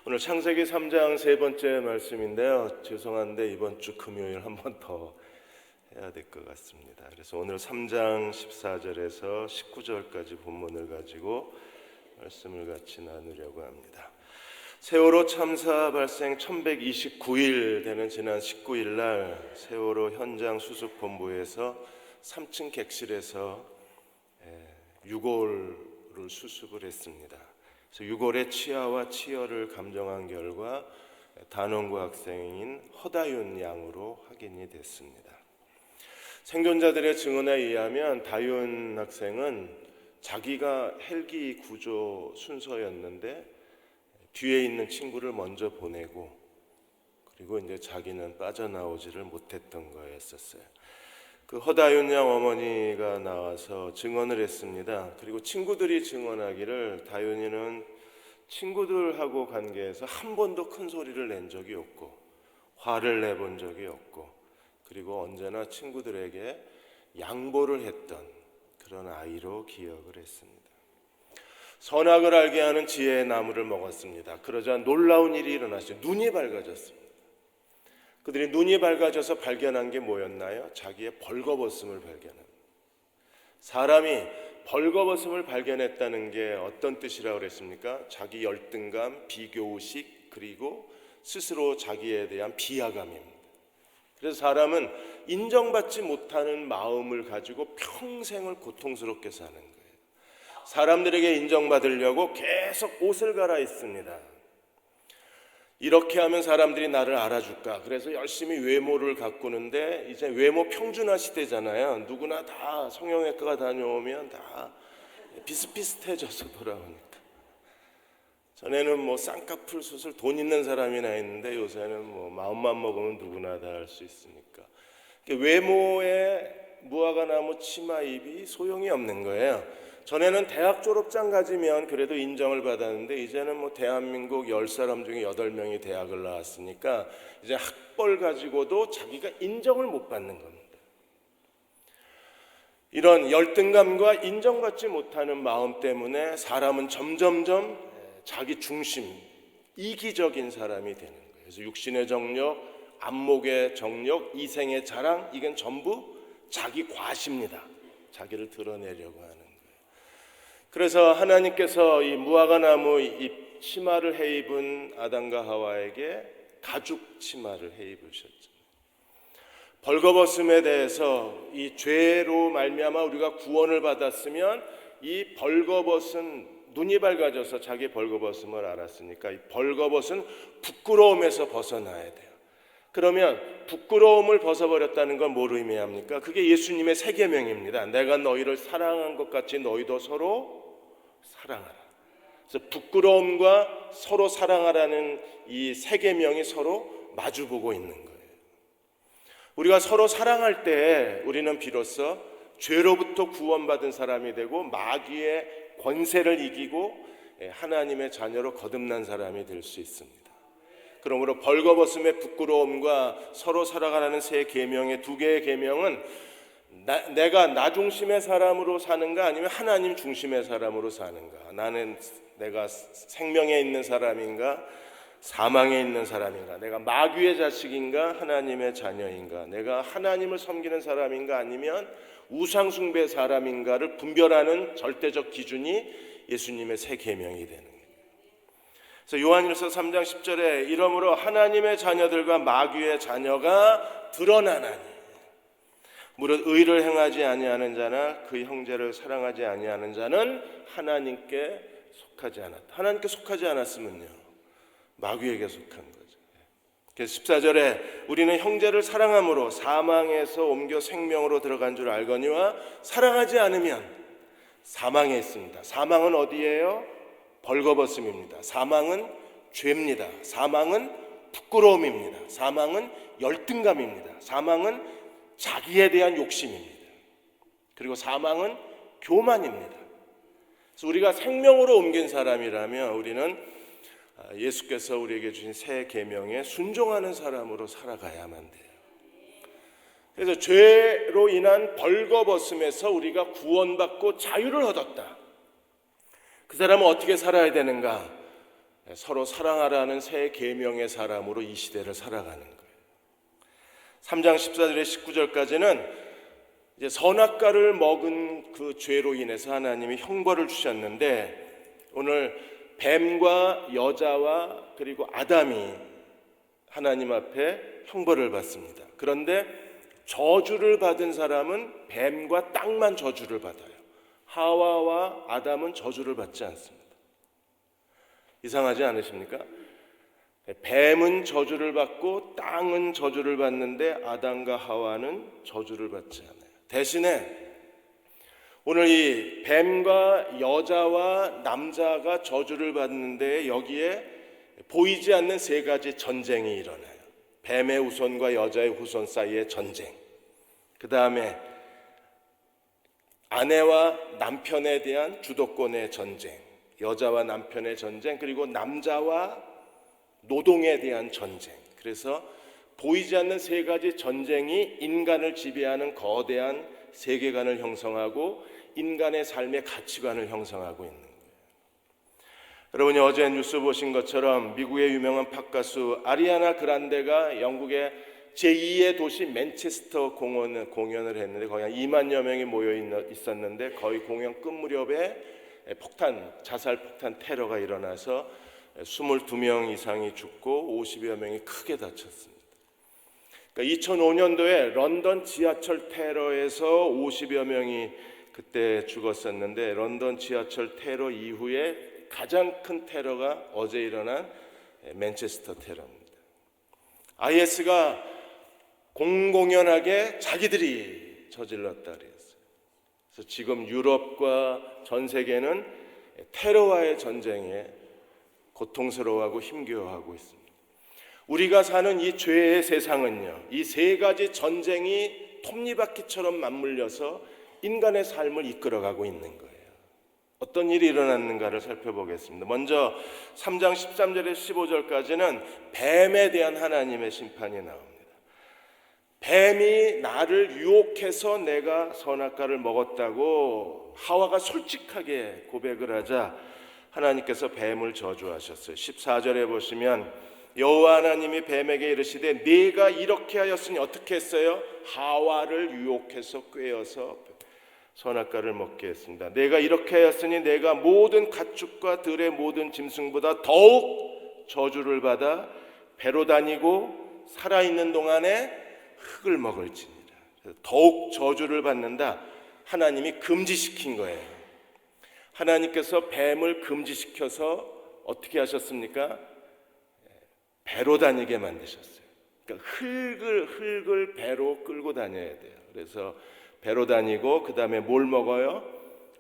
오늘 창세기 3장 세 번째 말씀인데요. 죄송한데 이번 주 금요일 한 번 더 해야 될 것 같습니다. 그래서 오늘 3장 14절에서 19절까지 본문을 가지고 말씀을 같이 나누려고 합니다. 세월호 참사 발생 1129일 되는 지난 19일 날 세월호 현장 수습본부에서 3층 객실에서 유골을 수습을 했습니다. 그래서 유골의 치아와 치열을 감정한 결과 단원고 학생인 허다윤 양으로 확인이 됐습니다. 생존자들의 증언에 의하면 다윤 학생은 자기가 헬기 구조 순서였는데 뒤에 있는 친구를 먼저 보내고 그리고 이제 자기는 빠져나오지를 못했던 거였었어요. 그 허다윤 양 어머니가 나와서 증언을 했습니다. 그리고 친구들이 증언하기를 다윤이는 친구들하고 관계에서 한 번도 큰 소리를 낸 적이 없고 화를 내본 적이 없고 그리고 언제나 친구들에게 양보를 했던 그런 아이로 기억을 했습니다. 선악을 알게 하는 지혜의 나무를 먹었습니다. 그러자 놀라운 일이 일어났어요. 눈이 밝아졌습니다. 그들이 눈이 밝아져서 발견한 게 뭐였나요? 자기의 벌거벗음을 발견합니다. 사람이 벌거벗음을 발견했다는 게 어떤 뜻이라고 그랬습니까? 자기 열등감, 비교의식, 그리고 스스로 자기에 대한 비하감입니다. 그래서 사람은 인정받지 못하는 마음을 가지고 평생을 고통스럽게 사는 거예요. 사람들에게 인정받으려고 계속 옷을 갈아입습니다. 이렇게 하면 사람들이 나를 알아줄까? 그래서 열심히 외모를 가꾸는데 이제 외모 평준화 시대잖아요. 누구나 다 성형외과 다녀오면 다 비슷비슷해져서 돌아오니까. 전에는 뭐 쌍꺼풀 수술 돈 있는 사람이나 했는데 요새는 뭐 마음만 먹으면 누구나 다 할 수 있으니까. 외모에 무화과 나무 치마입이 소용이 없는 거예요. 전에는 대학 졸업장 가지면 그래도 인정을 받았는데 이제는 뭐 대한민국 10사람 중에 8명이 대학을 나왔으니까 이제 학벌 가지고도 자기가 인정을 못 받는 겁니다. 이런 열등감과 인정받지 못하는 마음 때문에 사람은 점점점 자기 중심, 이기적인 사람이 되는 거예요. 그래서 육신의 정력, 안목의 정력, 이생의 자랑, 이건 전부 자기 과시입니다. 자기를 드러내려고 하는 거예요. 그래서 하나님께서 이 무화과 나무 잎 치마를 해 입은 아담과 하와에게 가죽 치마를 해 입으셨죠. 벌거벗음에 대해서 이 죄로 말미암아 우리가 구원을 받았으면 이 벌거벗은 눈이 밝아져서 자기 벌거벗음을 알았으니까 이 벌거벗은 부끄러움에서 벗어나야 돼요. 그러면 부끄러움을 벗어버렸다는 건 뭘 의미합니까? 그게 예수님의 세 계명입니다. 내가 너희를 사랑한 것 같이 너희도 서로 사랑하라. 그래서 부끄러움과 서로 사랑하라는 이 세 계명이 서로 마주보고 있는 거예요. 우리가 서로 사랑할 때 우리는 비로소 죄로부터 구원받은 사람이 되고 마귀의 권세를 이기고 하나님의 자녀로 거듭난 사람이 될 수 있습니다. 그러므로 벌거벗음의 부끄러움과 서로 사랑하라는 세 계명의 두 개의 계명은 내가 나 중심의 사람으로 사는가 아니면 하나님 중심의 사람으로 사는가, 나는 내가 생명에 있는 사람인가 사망에 있는 사람인가, 내가 마귀의 자식인가 하나님의 자녀인가, 내가 하나님을 섬기는 사람인가 아니면 우상숭배 사람인가를 분별하는 절대적 기준이 예수님의 세 계명이 되는 거예요. 그래서 요한일서 3장 10절에 이러므로 하나님의 자녀들과 마귀의 자녀가 드러나나니 무릇 의를 행하지 아니하는 자나 그 형제를 사랑하지 아니하는 자는 하나님께 속하지 않았다. 하나님께 속하지 않았으면요 마귀에게 속한 거죠. 그래서 14절에 우리는 형제를 사랑함으로 사망에서 옮겨 생명으로 들어간 줄 알거니와 사랑하지 않으면 사망에 있습니다. 사망은 어디예요? 벌거벗음입니다. 사망은 죄입니다. 사망은 부끄러움입니다. 사망은 열등감입니다. 사망은 자기에 대한 욕심입니다. 그리고 사망은 교만입니다. 그래서 우리가 생명으로 옮긴 사람이라면 우리는 예수께서 우리에게 주신 새 계명에 순종하는 사람으로 살아가야만 돼요. 그래서 죄로 인한 벌거벗음에서 우리가 구원받고 자유를 얻었다. 그 사람은 어떻게 살아야 되는가? 서로 사랑하라는 새 계명의 사람으로 이 시대를 살아가는 거예요. 3장 14절에 19절까지는 이제 선악과를 먹은 그 죄로 인해서 하나님이 형벌을 주셨는데, 오늘 뱀과 여자와 그리고 아담이 하나님 앞에 형벌을 받습니다. 그런데 저주를 받은 사람은 뱀과 땅만 저주를 받아요. 하와와 아담은 저주를 받지 않습니다. 이상하지 않으십니까? 뱀은 저주를 받고 땅은 저주를 받는데 아담과 하와는 저주를 받지 않아요. 대신에 오늘 이 뱀과 여자와 남자가 저주를 받는데 여기에 보이지 않는 세 가지 전쟁이 일어나요. 뱀의 후손과 여자의 후손 사이의 전쟁, 그 다음에 아내와 남편에 대한 주도권의 전쟁, 여자와 남편의 전쟁, 그리고 남자와 노동에 대한 전쟁. 그래서 보이지 않는 세 가지 전쟁이 인간을 지배하는 거대한 세계관을 형성하고 인간의 삶의 가치관을 형성하고 있는 거예요. 여러분이 어제 뉴스 보신 것처럼 미국의 유명한 팝 가수 아리아나 그란데가 영국의 제2의 도시 맨체스터 공연을 했는데 거기 한 2만여 명이 모여 있었는데 거의 공연 끝 무렵에 자살 폭탄 테러가 일어나서 22명 이상이 죽고 50여 명이 크게 다쳤습니다. 그러니까 2005년도에 런던 지하철 테러에서 50여 명이 그때 죽었었는데, 런던 지하철 테러 이후에 가장 큰 테러가 어제 일어난 맨체스터 테러입니다. IS가 공공연하게 자기들이 저질렀다 그랬어요. 그래서 지금 유럽과 전 세계는 테러와의 전쟁에 고통스러워하고 힘겨워하고 있습니다. 우리가 사는 이 죄의 세상은요, 이 세 가지 전쟁이 톱니바퀴처럼 맞물려서 인간의 삶을 이끌어가고 있는 거예요. 어떤 일이 일어났는가를 살펴보겠습니다. 먼저 3장 13절에서 15절까지는 뱀에 대한 하나님의 심판이 나옵니다. 뱀이 나를 유혹해서 내가 선악과를 먹었다고 하와가 솔직하게 고백을 하자 하나님께서 뱀을 저주하셨어요. 14절에 보시면 여호와 하나님이 뱀에게 이르시되 네가 이렇게 하였으니 어떻게 했어요? 하와를 유혹해서 꾀어서 선악과를 먹게 했습니다. 내가 이렇게 하였으니 내가 모든 가축과 들의 모든 짐승보다 더욱 저주를 받아 배로 다니고 살아있는 동안에 흙을 먹을지니라. 더욱 저주를 받는다. 하나님이 금지시킨 거예요. 하나님께서 뱀을 금지시켜서 어떻게 하셨습니까? 배로 다니게 만드셨어요. 그러니까 흙을 배로 끌고 다녀야 돼요. 그래서 배로 다니고 그 다음에 뭘 먹어요?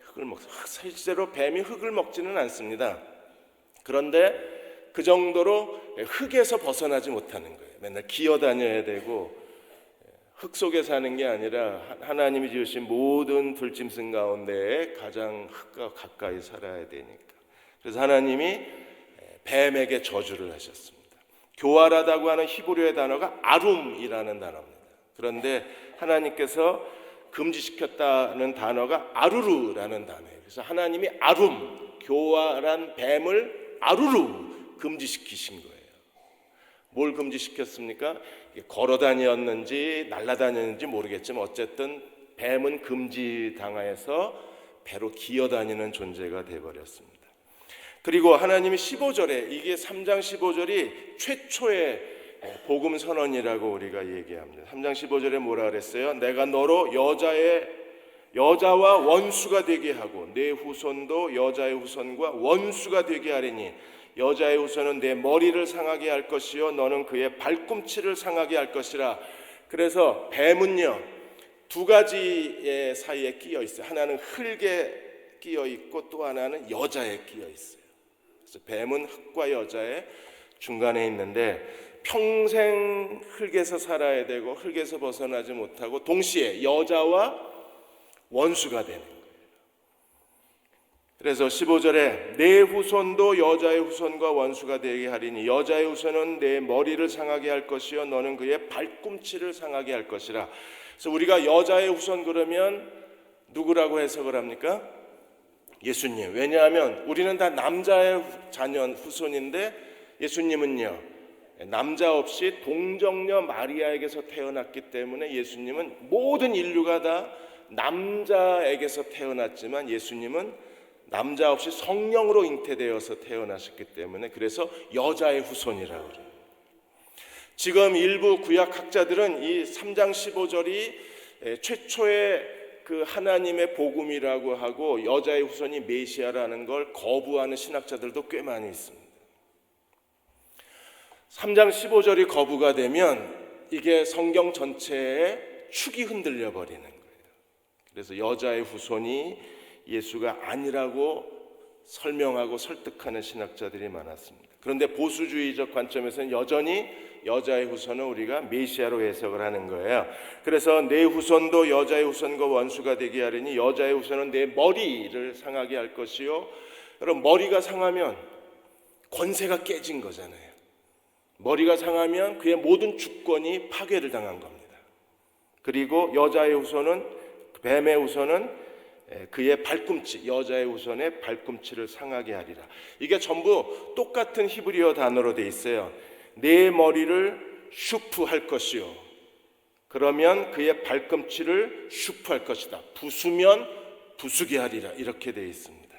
흙을 먹어요. 실제로 뱀이 흙을 먹지는 않습니다. 그런데 그 정도로 흙에서 벗어나지 못하는 거예요. 맨날 기어 다녀야 되고 흙 속에 사는 게 아니라 하나님이 지으신 모든 들짐승 가운데 가장 흙과 가까이 살아야 되니까. 그래서 하나님이 뱀에게 저주를 하셨습니다. 교활하다고 하는 히브리어의 단어가 아룸이라는 단어입니다. 그런데 하나님께서 금지시켰다는 단어가 아루루라는 단어예요. 그래서 하나님이 아룸, 교활한 뱀을 아루루 금지시키신 거예요. 뭘 금지시켰습니까? 걸어다녔는지 날아다녔는지 모르겠지만 어쨌든 뱀은 금지당하여서 배로 기어다니는 존재가 되어버렸습니다. 그리고 하나님이 15절에, 이게 3장 15절이 최초의 복음 선언이라고 우리가 얘기합니다. 3장 15절에 뭐라 그랬어요? 내가 너로 여자와 원수가 되게 하고 내 후손도 여자의 후손과 원수가 되게 하리니 여자의 후손은 내 머리를 상하게 할 것이요 너는 그의 발꿈치를 상하게 할 것이라. 그래서 뱀은요 두 가지의 사이에 끼어 있어요. 하나는 흙에 끼어 있고 또 하나는 여자에 끼어 있어요. 그래서 뱀은 흙과 여자의 중간에 있는데 평생 흙에서 살아야 되고 흙에서 벗어나지 못하고 동시에 여자와 원수가 되는 거예요. 그래서 15절에 내 후손도 여자의 후손과 원수가 되게 하리니 여자의 후손은 내 머리를 상하게 할 것이요 너는 그의 발꿈치를 상하게 할 것이라. 그래서 우리가 여자의 후손 그러면 누구라고 해석을 합니까? 예수님. 왜냐하면 우리는 다 남자의 자녀 후손인데 예수님은요, 남자 없이 동정녀 마리아에게서 태어났기 때문에 예수님은 모든 인류가 다 남자에게서 태어났지만 예수님은 남자 없이 성령으로 잉태되어서 태어나셨기 때문에 그래서 여자의 후손이라고 그래요. 지금 일부 구약학자들은 이 3장 15절이 최초의 그 하나님의 복음이라고 하고 여자의 후손이 메시아라는 걸 거부하는 신학자들도 꽤 많이 있습니다. 3장 15절이 거부가 되면 이게 성경 전체의 축이 흔들려 버리는 거예요. 그래서 여자의 후손이 예수가 아니라고 설명하고 설득하는 신학자들이 많았습니다. 그런데 보수주의적 관점에서는 여전히 여자의 후손은 우리가 메시아로 해석을 하는 거예요. 그래서 내 후손도 여자의 후손과 원수가 되게 하려니 여자의 후손은 내 머리를 상하게 할 것이요. 여러분, 머리가 상하면 권세가 깨진 거잖아요. 머리가 상하면 그의 모든 주권이 파괴를 당한 겁니다. 그리고 여자의 후손은, 뱀의 후손은 그의 발꿈치, 여자의 후손의 발꿈치를 상하게 하리라. 이게 전부 똑같은 히브리어 단어로 돼 있어요. 내 머리를 슈프할 것이요, 그러면 그의 발꿈치를 슈프할 것이다. 부수면 부수게 하리라. 이렇게 돼 있습니다.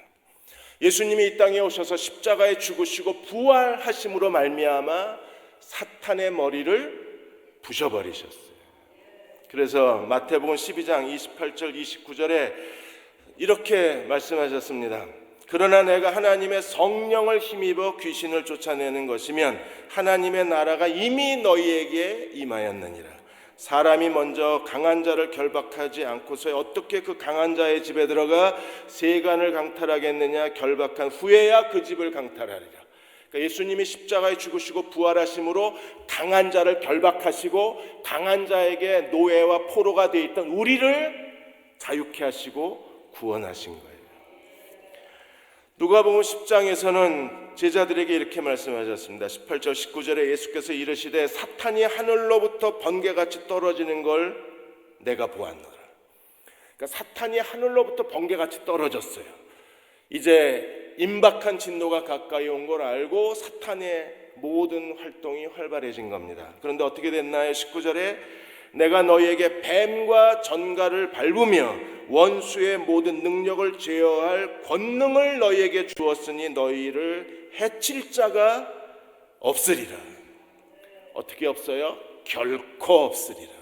예수님이 이 땅에 오셔서 십자가에 죽으시고 부활하심으로 말미암아 사탄의 머리를 부셔버리셨어요. 그래서 마태복음 12장 28절 29절에 이렇게 말씀하셨습니다. 그러나 내가 하나님의 성령을 힘입어 귀신을 쫓아내는 것이면 하나님의 나라가 이미 너희에게 임하였느니라. 사람이 먼저 강한 자를 결박하지 않고서 어떻게 그 강한 자의 집에 들어가 세간을 강탈하겠느냐. 결박한 후에야 그 집을 강탈하리라. 그러니까 예수님이 십자가에 죽으시고 부활하심으로 강한 자를 결박하시고 강한 자에게 노예와 포로가 되어 있던 우리를 자유케 하시고 구원하신 거예요. 누가복음 10장에서는 제자들에게 이렇게 말씀하셨습니다. 18절 19절에 예수께서 이르시되 사탄이 하늘로부터 번개같이 떨어지는 걸 내가 보았노라. 그러니까 사탄이 하늘로부터 번개같이 떨어졌어요. 이제 임박한 진노가 가까이 온 걸 알고 사탄의 모든 활동이 활발해진 겁니다. 그런데 어떻게 됐나요? 19절에 내가 너희에게 뱀과 전갈을 밟으며 원수의 모든 능력을 제어할 권능을 너희에게 주었으니 너희를 해칠 자가 없으리라. 어떻게 없어요? 결코 없으리라.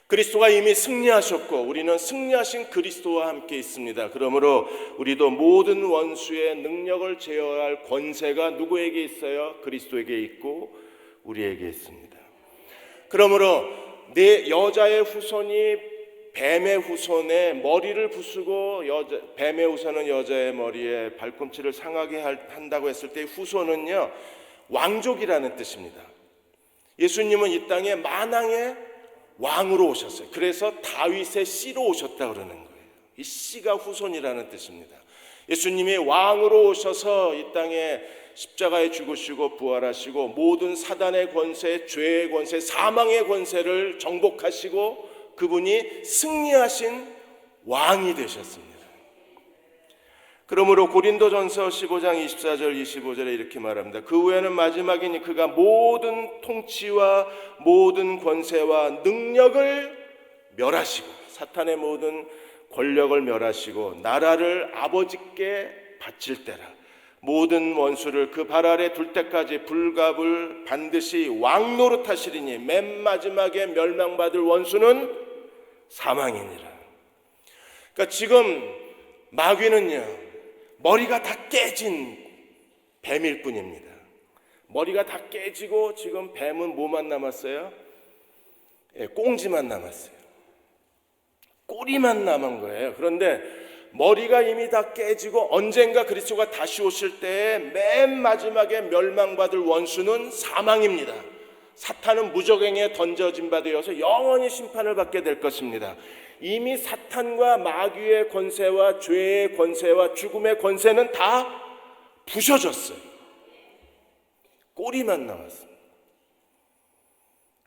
그리스도가 이미 승리하셨고 우리는 승리하신 그리스도와 함께 있습니다. 그러므로 우리도 모든 원수의 능력을 제어할 권세가 누구에게 있어요? 그리스도에게 있고 우리에게 있습니다. 그러므로 내 여자의 후손이 뱀의 후손의 머리를 부수고 뱀의 후손은 여자의 머리에 발꿈치를 상하게 한다고 했을 때 후손은요, 왕족이라는 뜻입니다. 예수님은 이 땅에 만왕의 왕으로 오셨어요. 그래서 다윗의 씨로 오셨다 그러는 거예요. 이 씨가 후손이라는 뜻입니다. 예수님이 왕으로 오셔서 이 땅에 십자가에 죽으시고 부활하시고 모든 사단의 권세, 죄의 권세, 사망의 권세를 정복하시고 그분이 승리하신 왕이 되셨습니다. 그러므로 고린도전서 15장 24절 25절에 이렇게 말합니다. 그 후에는 마지막이니 그가 모든 통치와 모든 권세와 능력을 멸하시고 사탄의 모든 권력을 멸하시고 나라를 아버지께 바칠 때라. 모든 원수를 그 발 아래 둘 때까지 불갑을 반드시 왕노릇하시리니 맨 마지막에 멸망받을 원수는 사망이니라. 그러니까 지금 마귀는요, 머리가 다 깨진 뱀일 뿐입니다. 머리가 다 깨지고 지금 뱀은 뭐만 남았어요? 꽁지만 남았어요. 꼬리만 남은 거예요. 그런데 머리가 이미 다 깨지고 언젠가 그리스도가 다시 오실 때에 맨 마지막에 멸망받을 원수는 사망입니다. 사탄은 무적행에 던져진 바 되어서 영원히 심판을 받게 될 것입니다. 이미 사탄과 마귀의 권세와 죄의 권세와 죽음의 권세는 다 부셔졌어요. 꼬리만 남았습니다.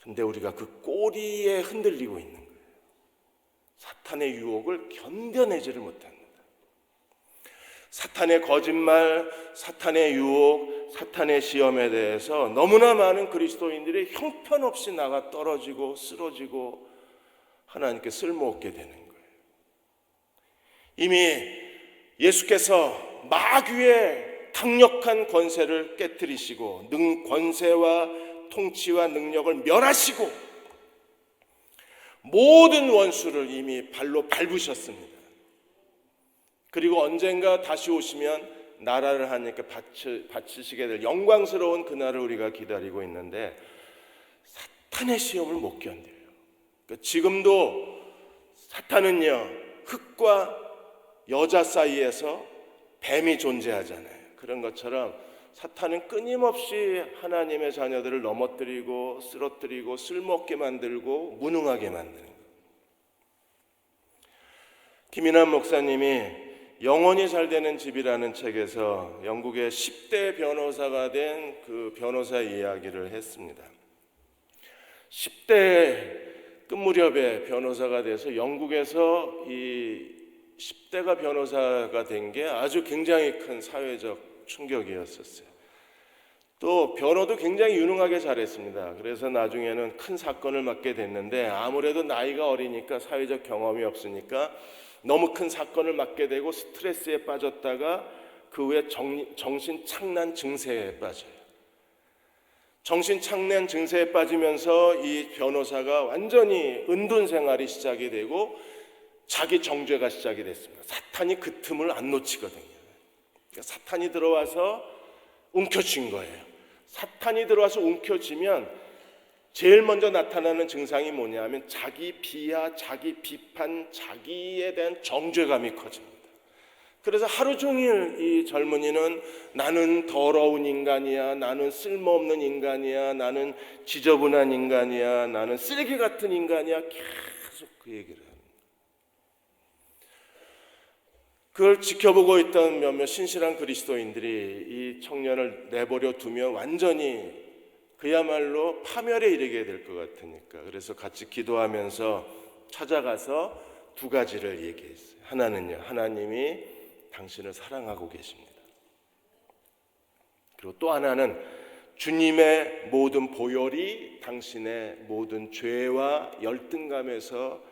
근데 우리가 그 꼬리에 흔들리고 있는 거예요. 사탄의 유혹을 견뎌내지를 못합니다. 사탄의 거짓말, 사탄의 유혹, 사탄의 시험에 대해서 너무나 많은 그리스도인들이 형편없이 나가 떨어지고 쓰러지고 하나님께 쓸모없게 되는 거예요. 이미 예수께서 마귀의 강력한 권세를 깨뜨리시고 권세와 통치와 능력을 멸하시고 모든 원수를 이미 발로 밟으셨습니다. 그리고 언젠가 다시 오시면 나라를 하나님께 바치시게 될 영광스러운 그날을 우리가 기다리고 있는데 사탄의 시험을 못 견뎌요. 그러니까 지금도 사탄은요, 흙과 여자 사이에서 뱀이 존재하잖아요. 그런 것처럼 사탄은 끊임없이 하나님의 자녀들을 넘어뜨리고 쓰러뜨리고 쓸모없게 만들고 무능하게 만드는 거예요. 김인환 목사님이 영원히 잘 되는 집이라는 책에서 영국의 10대 변호사가 된 그 변호사 이야기를 했습니다. 10대 끝 무렵에 변호사가 돼서 영국에서 이 10대가 변호사가 된 게 아주 굉장히 큰 사회적 충격이었었어요. 또 변호도 굉장히 유능하게 잘했습니다. 그래서 나중에는 큰 사건을 맡게 됐는데 아무래도 나이가 어리니까 사회적 경험이 없으니까 너무 큰 사건을 맡게 되고 스트레스에 빠졌다가 그 후에 정신착란 증세에 빠져요. 정신착란 증세에 빠지면서 이 변호사가 완전히 은둔 생활이 시작이 되고 자기 정죄가 시작이 됐습니다. 사탄이 그 틈을 안 놓치거든요. 그러니까 사탄이 들어와서 움켜쥔 거예요. 사탄이 들어와서 움켜쥐면 제일 먼저 나타나는 증상이 뭐냐면 자기 비하, 자기 비판, 자기에 대한 정죄감이 커집니다. 그래서 하루 종일 이 젊은이는 나는 더러운 인간이야, 나는 쓸모없는 인간이야, 나는 지저분한 인간이야, 나는 쓰레기 같은 인간이야, 계속 그 얘기를 합니다. 그걸 지켜보고 있던 몇몇 신실한 그리스도인들이 이 청년을 내버려 두면 완전히 그야말로 파멸에 이르게 될 것 같으니까, 그래서 같이 기도하면서 찾아가서 두 가지를 얘기했어요. 하나는요, 하나님이 당신을 사랑하고 계십니다. 그리고 또 하나는 주님의 모든 보혈이 당신의 모든 죄와 열등감에서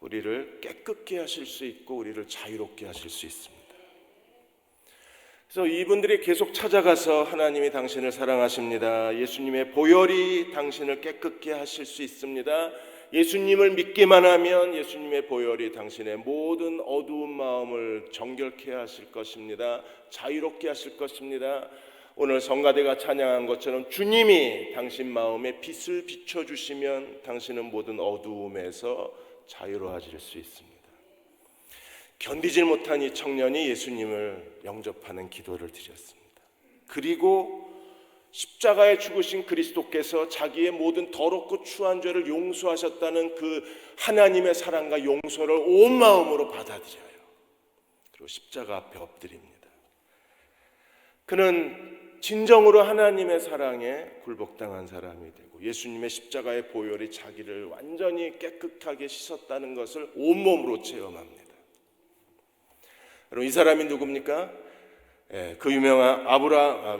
우리를 깨끗게 하실 수 있고 우리를 자유롭게 하실 수 있습니다. 그래서 이분들이 계속 찾아가서 하나님이 당신을 사랑하십니다. 예수님의 보혈이 당신을 깨끗게 하실 수 있습니다. 예수님을 믿기만 하면 예수님의 보혈이 당신의 모든 어두운 마음을 정결케 하실 것입니다. 자유롭게 하실 것입니다. 오늘 성가대가 찬양한 것처럼 주님이 당신 마음에 빛을 비춰주시면 당신은 모든 어두움에서 자유로워질 수 있습니다. 견디질 못한 이 청년이 예수님을 영접하는 기도를 드렸습니다. 그리고 십자가에 죽으신 그리스도께서 자기의 모든 더럽고 추한 죄를 용서하셨다는 그 하나님의 사랑과 용서를 온 마음으로 받아들여요. 그리고 십자가 앞에 엎드립니다. 그는 진정으로 하나님의 사랑에 굴복당한 사람이 되고 예수님의 십자가의 보혈이 자기를 완전히 깨끗하게 씻었다는 것을 온몸으로 체험합니다. 여러분, 이 사람이 누굽니까? 그 유명한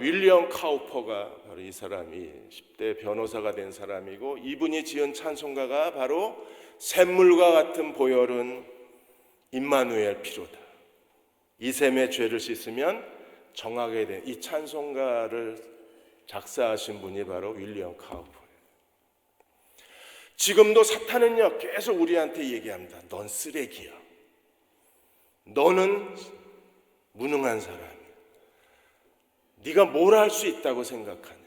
윌리엄 카우퍼가 바로 이 사람이 10대 변호사가 된 사람이고, 이분이 지은 찬송가가 바로 샘물과 같은 보혈은 임마누엘 피로다. 이샘의 죄를 씻으면 정하게 된 이 찬송가를 작사하신 분이 바로 윌리엄 카우퍼예요. 지금도 사탄은요 계속 우리한테 얘기합니다. 넌 쓰레기야. 너는 무능한 사람이야. 네가 뭘 할 수 있다고 생각하냐.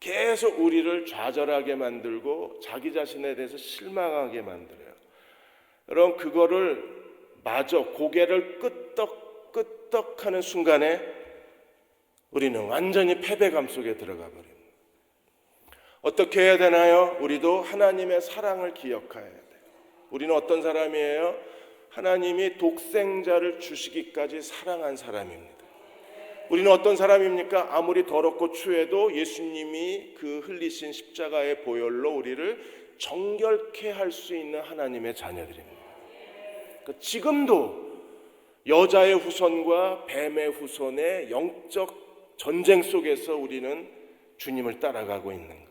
계속 우리를 좌절하게 만들고 자기 자신에 대해서 실망하게 만들어요. 여러분, 그거를 마저 고개를 끄덕끄덕하는 순간에 우리는 완전히 패배감 속에 들어가 버립니다. 어떻게 해야 되나요? 우리도 하나님의 사랑을 기억해야 돼요. 우리는 어떤 사람이에요? 하나님이 독생자를 주시기까지 사랑한 사람입니다. 우리는 어떤 사람입니까? 아무리 더럽고 추해도 예수님이 그 흘리신 십자가의 보혈로 우리를 정결케 할 수 있는 하나님의 자녀들입니다. 그러니까 지금도 여자의 후손과 뱀의 후손의 영적 전쟁 속에서 우리는 주님을 따라가고 있는 거예요.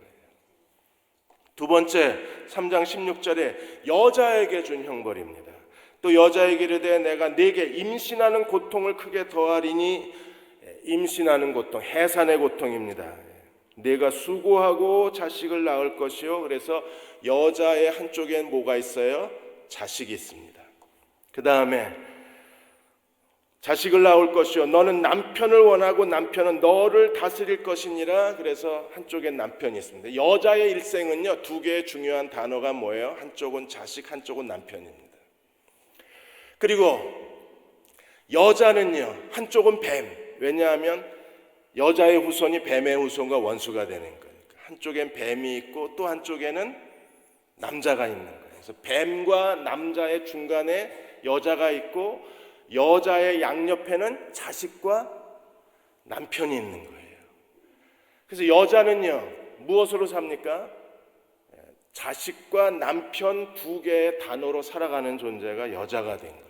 두 번째, 3장 16절에 여자에게 준 형벌입니다. 또 여자에게 이르되 내가 네게 임신하는 고통을 크게 더하리니, 임신하는 고통, 해산의 고통입니다. 네가 수고하고 자식을 낳을 것이요. 그래서 여자의 한쪽엔 뭐가 있어요? 자식이 있습니다. 그 다음에 자식을 낳을 것이요 너는 남편을 원하고 남편은 너를 다스릴 것이니라. 그래서 한쪽엔 남편이 있습니다. 여자의 일생은요, 두 개의 중요한 단어가 뭐예요? 한쪽은 자식, 한쪽은 남편입니다. 그리고 여자는요, 한쪽은 뱀. 왜냐하면 여자의 후손이 뱀의 후손과 원수가 되는 거니까. 한쪽엔 뱀이 있고 또 한쪽에는 남자가 있는 거예요. 그래서 뱀과 남자의 중간에 여자가 있고 여자의 양옆에는 자식과 남편이 있는 거예요. 그래서 여자는요, 무엇으로 삽니까? 자식과 남편 두 개의 단어로 살아가는 존재가 여자가 된 거예요.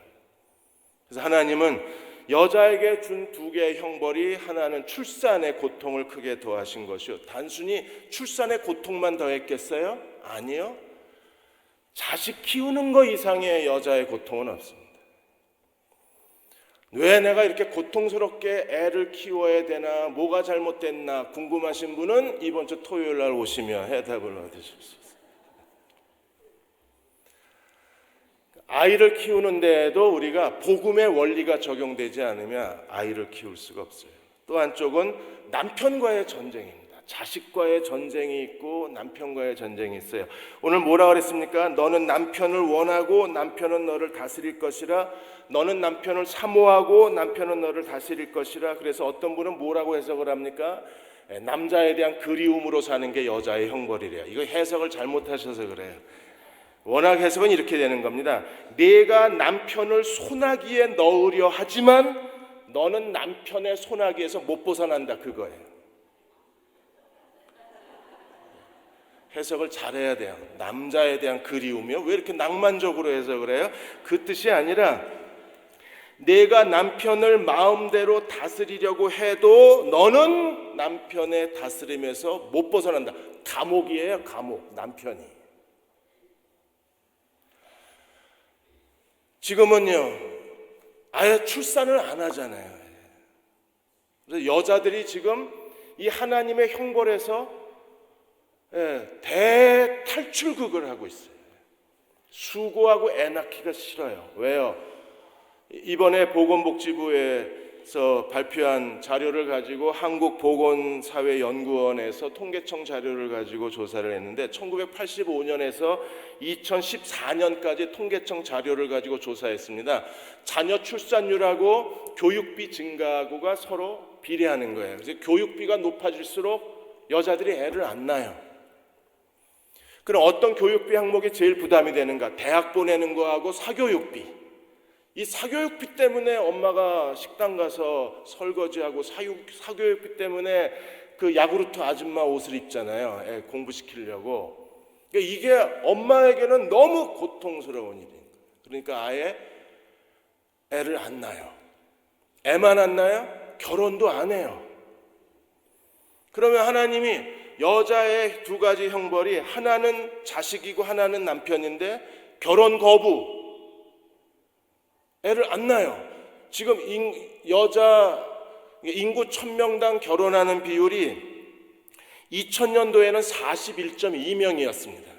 그래서 하나님은 여자에게 준 두 개의 형벌이, 하나는 출산의 고통을 크게 더하신 것이요. 단순히 출산의 고통만 더했겠어요? 아니요. 자식 키우는 거 이상의 여자의 고통은 없습니다. 왜 내가 이렇게 고통스럽게 애를 키워야 되나, 뭐가 잘못됐나 궁금하신 분은 이번 주 토요일 날 오시면 해답을 얻으실 수 있어요. 아이를 키우는데도 우리가 복음의 원리가 적용되지 않으면 아이를 키울 수가 없어요. 또 한쪽은 남편과의 전쟁입니다. 자식과의 전쟁이 있고 남편과의 전쟁이 있어요. 오늘 뭐라 그랬습니까? 너는 남편을 원하고 남편은 너를 다스릴 것이라. 너는 남편을 사모하고 남편은 너를 다스릴 것이라. 그래서 어떤 분은 뭐라고 해석을 합니까? 남자에 대한 그리움으로 사는 게 여자의 형벌이래요. 이거 해석을 잘못하셔서 그래요. 원학 해석은 이렇게 되는 겁니다. 네가 남편을 소나기에 넣으려 하지만 너는 남편의 소나기에서 못 벗어난다, 그거예요. 해석을 잘해야 돼요. 남자에 대한 그리움이요? 왜 이렇게 낭만적으로 해석을 해요? 그 뜻이 아니라 내가 남편을 마음대로 다스리려고 해도 너는 남편의 다스림에서 못 벗어난다. 감옥이에요, 감옥, 남편이. 지금은요, 아예 출산을 안 하잖아요. 그래서 여자들이 지금 이 하나님의 형벌에서 대탈출극을 하고 있어요. 수고하고 애 낳기가 싫어요. 왜요? 이번에 보건복지부에서 발표한 자료를 가지고 한국보건사회연구원에서 통계청 자료를 가지고 조사를 했는데 1985년에서 2014년까지 통계청 자료를 가지고 조사했습니다. 자녀 출산율하고 교육비 증가하고가 서로 비례하는 거예요. 그래서 교육비가 높아질수록 여자들이 애를 안 낳아요. 그럼 어떤 교육비 항목이 제일 부담이 되는가? 대학 보내는 거하고 사교육비. 이 사교육비 때문에 엄마가 식당 가서 설거지하고 사교육비 때문에 그 야구르트 아줌마 옷을 입잖아요. 애 공부시키려고. 그러니까 이게 엄마에게는 너무 고통스러운 일인 거예요. 그러니까 아예 애를 안 낳아요. 애만 안 낳아요? 결혼도 안 해요. 그러면 하나님이 여자의 두 가지 형벌이, 하나는 자식이고 하나는 남편인데 결혼 거부, 애를 안 낳아요. 지금 여자 인구 1000명당 결혼하는 비율이 2000년도에는 41.2명이었습니다.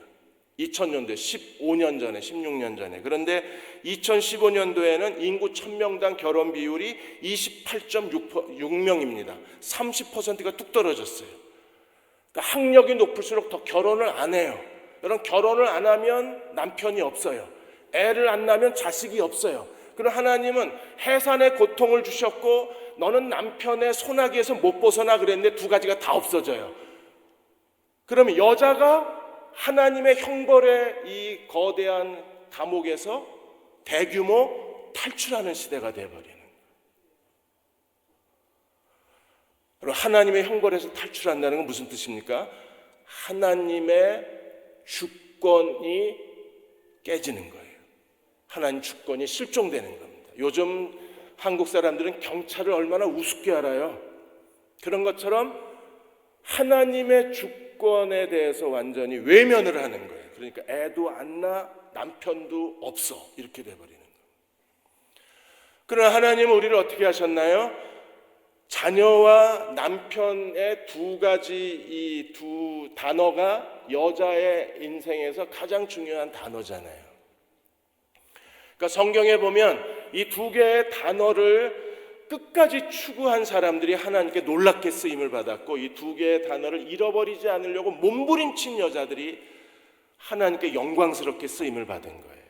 2000년도에 15년 전에, 16년 전에. 그런데 2015년도에는 인구 1000명당 결혼 비율이 28.6명입니다. 30%가 뚝 떨어졌어요. 그러니까 학력이 높을수록 더 결혼을 안 해요. 여러분, 결혼을 안 하면 남편이 없어요. 애를 안 낳으면 자식이 없어요. 그럼 하나님은 해산의 고통을 주셨고 너는 남편의 소나기에서 못 벗어나 그랬는데 두 가지가 다 없어져요. 그러면 여자가 하나님의 형벌의 이 거대한 감옥에서 대규모 탈출하는 시대가 되어버리는 거예요. 하나님의 형벌에서 탈출한다는 건 무슨 뜻입니까? 하나님의 주권이 깨지는 거예요. 하나님 주권이 실종되는 겁니다. 요즘 한국 사람들은 경찰을 얼마나 우습게 알아요. 그런 것처럼 하나님의 주권에 대해서 완전히 외면을 하는 거예요. 그러니까 애도 안 낳아, 남편도 없어, 이렇게 돼버리는 거예요. 그러나 하나님은 우리를 어떻게 하셨나요? 자녀와 남편의 두 가지, 이 두 단어가 여자의 인생에서 가장 중요한 단어잖아요. 그러니까 성경에 보면 이 두 개의 단어를 끝까지 추구한 사람들이 하나님께 놀랍게 쓰임을 받았고, 이 두 개의 단어를 잃어버리지 않으려고 몸부림친 여자들이 하나님께 영광스럽게 쓰임을 받은 거예요.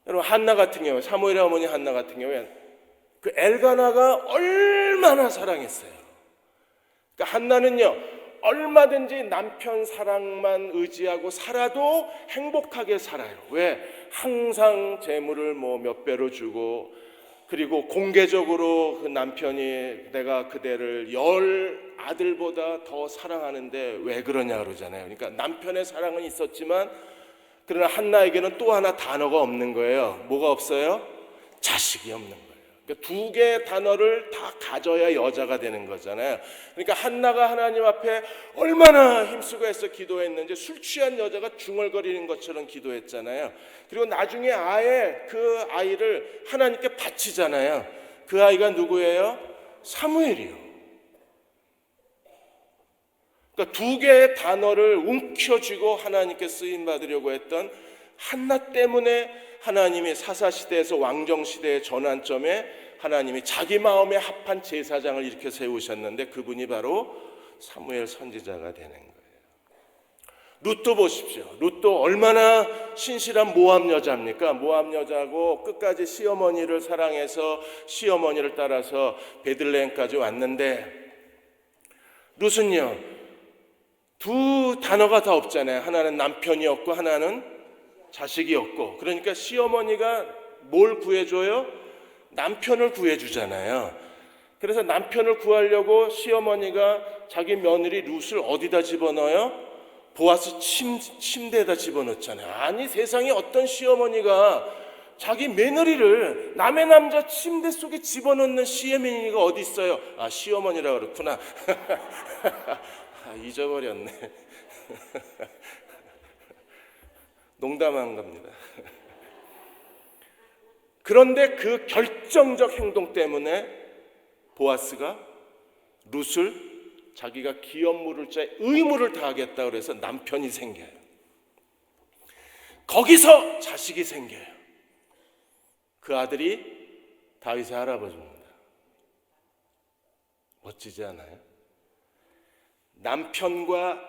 여러분, 한나 같은 경우에, 사무엘의 어머니 한나 같은 경우에 그 엘가나가 얼마나 사랑했어요. 그러니까 한나는요, 얼마든지 남편 사랑만 의지하고 살아도 행복하게 살아요. 왜? 항상 재물을 몇 배로 주고, 그리고 공개적으로 그 남편이 내가 그대를 10 아들보다 더 사랑하는데 왜 그러냐 그러잖아요. 그러니까 남편의 사랑은 있었지만, 그러나 한나에게는 또 하나 단어가 없는 거예요. 뭐가 없어요? 자식이 없는 거예요. 그러니까 두 개의 단어를 다 가져야 여자가 되는 거잖아요. 그러니까 한나가 하나님 앞에 얼마나 힘쓰고 해서 기도했는지, 술 취한 여자가 중얼거리는 것처럼 기도했잖아요. 그리고 나중에 아예 그 아이를 하나님께 바치잖아요. 그 아이가 누구예요? 사무엘이요. 그러니까 두 개의 단어를 움켜쥐고 하나님께 쓰임 받으려고 했던 한나 때문에 하나님이 사사시대에서 왕정시대의 전환점에 하나님이 자기 마음에 합한 제사장을 이렇게 세우셨는데, 그분이 바로 사무엘 선지자가 되는 거예요. 룻도 보십시오. 룻도 얼마나 신실한 모압 여자입니까? 모압 여자고 끝까지 시어머니를 사랑해서 시어머니를 따라서 베들레헴까지 왔는데, 룻은요, 두 단어가 다 없잖아요. 하나는 남편이 없고 하나는 자식이 없고. 그러니까 시어머니가 뭘 구해줘요? 남편을 구해주잖아요. 그래서 남편을 구하려고 시어머니가 자기 며느리 룻을 어디다 집어넣어요? 보아스 침대에다 집어넣잖아요. 아니, 세상에 어떤 시어머니가 자기 며느리를 남의 남자 침대 속에 집어넣는 시어머니가 어디 있어요? 아, 시어머니라 그렇구나. 잊어버렸네. 농담한 겁니다. 그런데 그 결정적 행동 때문에 보아스가 룻을 자기가 기업 물을 자의 의무를 다하겠다 그래서 남편이 생겨요. 거기서 자식이 생겨요. 그 아들이 다윗의 할아버지입니다. 멋지지 않아요? 남편과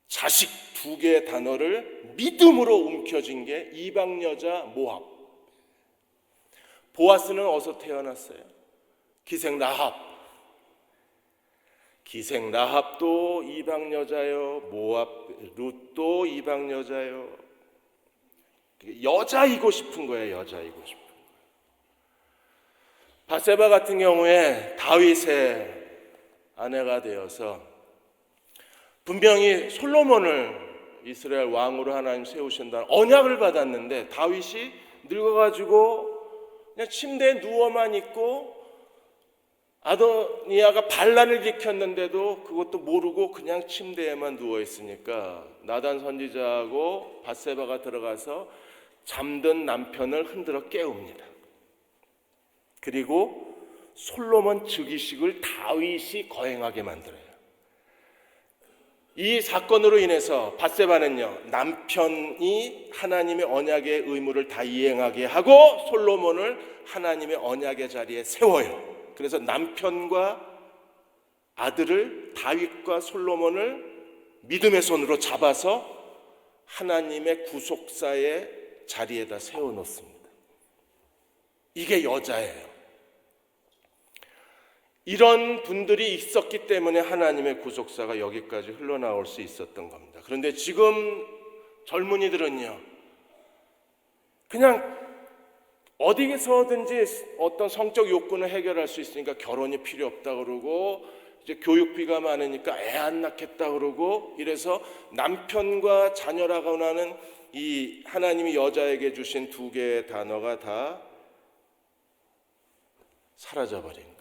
자식 두 개의 단어를 믿음으로 움켜쥔 게 이방 여자 모압. 보아스는 어디서 태어났어요? 기생 라합. 기생 라합도 이방 여자요. 모압 룻도 이방 여자요. 여자이고 싶은 거예요. 여자이고 싶은 거예요. 바세바 같은 경우에 다윗의 아내가 되어서 분명히 솔로몬을 이스라엘 왕으로 하나님 세우신다는 언약을 받았는데, 다윗이 늙어가지고 그냥 침대에 누워만 있고 아도니아가 반란을 일으켰는데도 그것도 모르고 그냥 침대에만 누워 있으니까 나단 선지자하고 밧세바가 들어가서 잠든 남편을 흔들어 깨웁니다. 그리고 솔로몬 즉위식을 다윗이 거행하게 만들어요. 이 사건으로 인해서 밧세바는요, 남편이 하나님의 언약의 의무를 다 이행하게 하고 솔로몬을 하나님의 언약의 자리에 세워요. 그래서 남편과 아들을, 다윗과 솔로몬을 믿음의 손으로 잡아서 하나님의 구속사의 자리에다 세워놓습니다. 이게 여자예요. 이런 분들이 있었기 때문에 하나님의 구속사가 여기까지 흘러나올 수 있었던 겁니다. 그런데 지금 젊은이들은요, 그냥 어디서든지 어떤 성적 욕구는 해결할 수 있으니까 결혼이 필요 없다 그러고, 이제 교육비가 많으니까 애 안 낳겠다 그러고, 이래서 남편과 자녀라고 하는 이 하나님이 여자에게 주신 두 개의 단어가 다 사라져버린 거예요.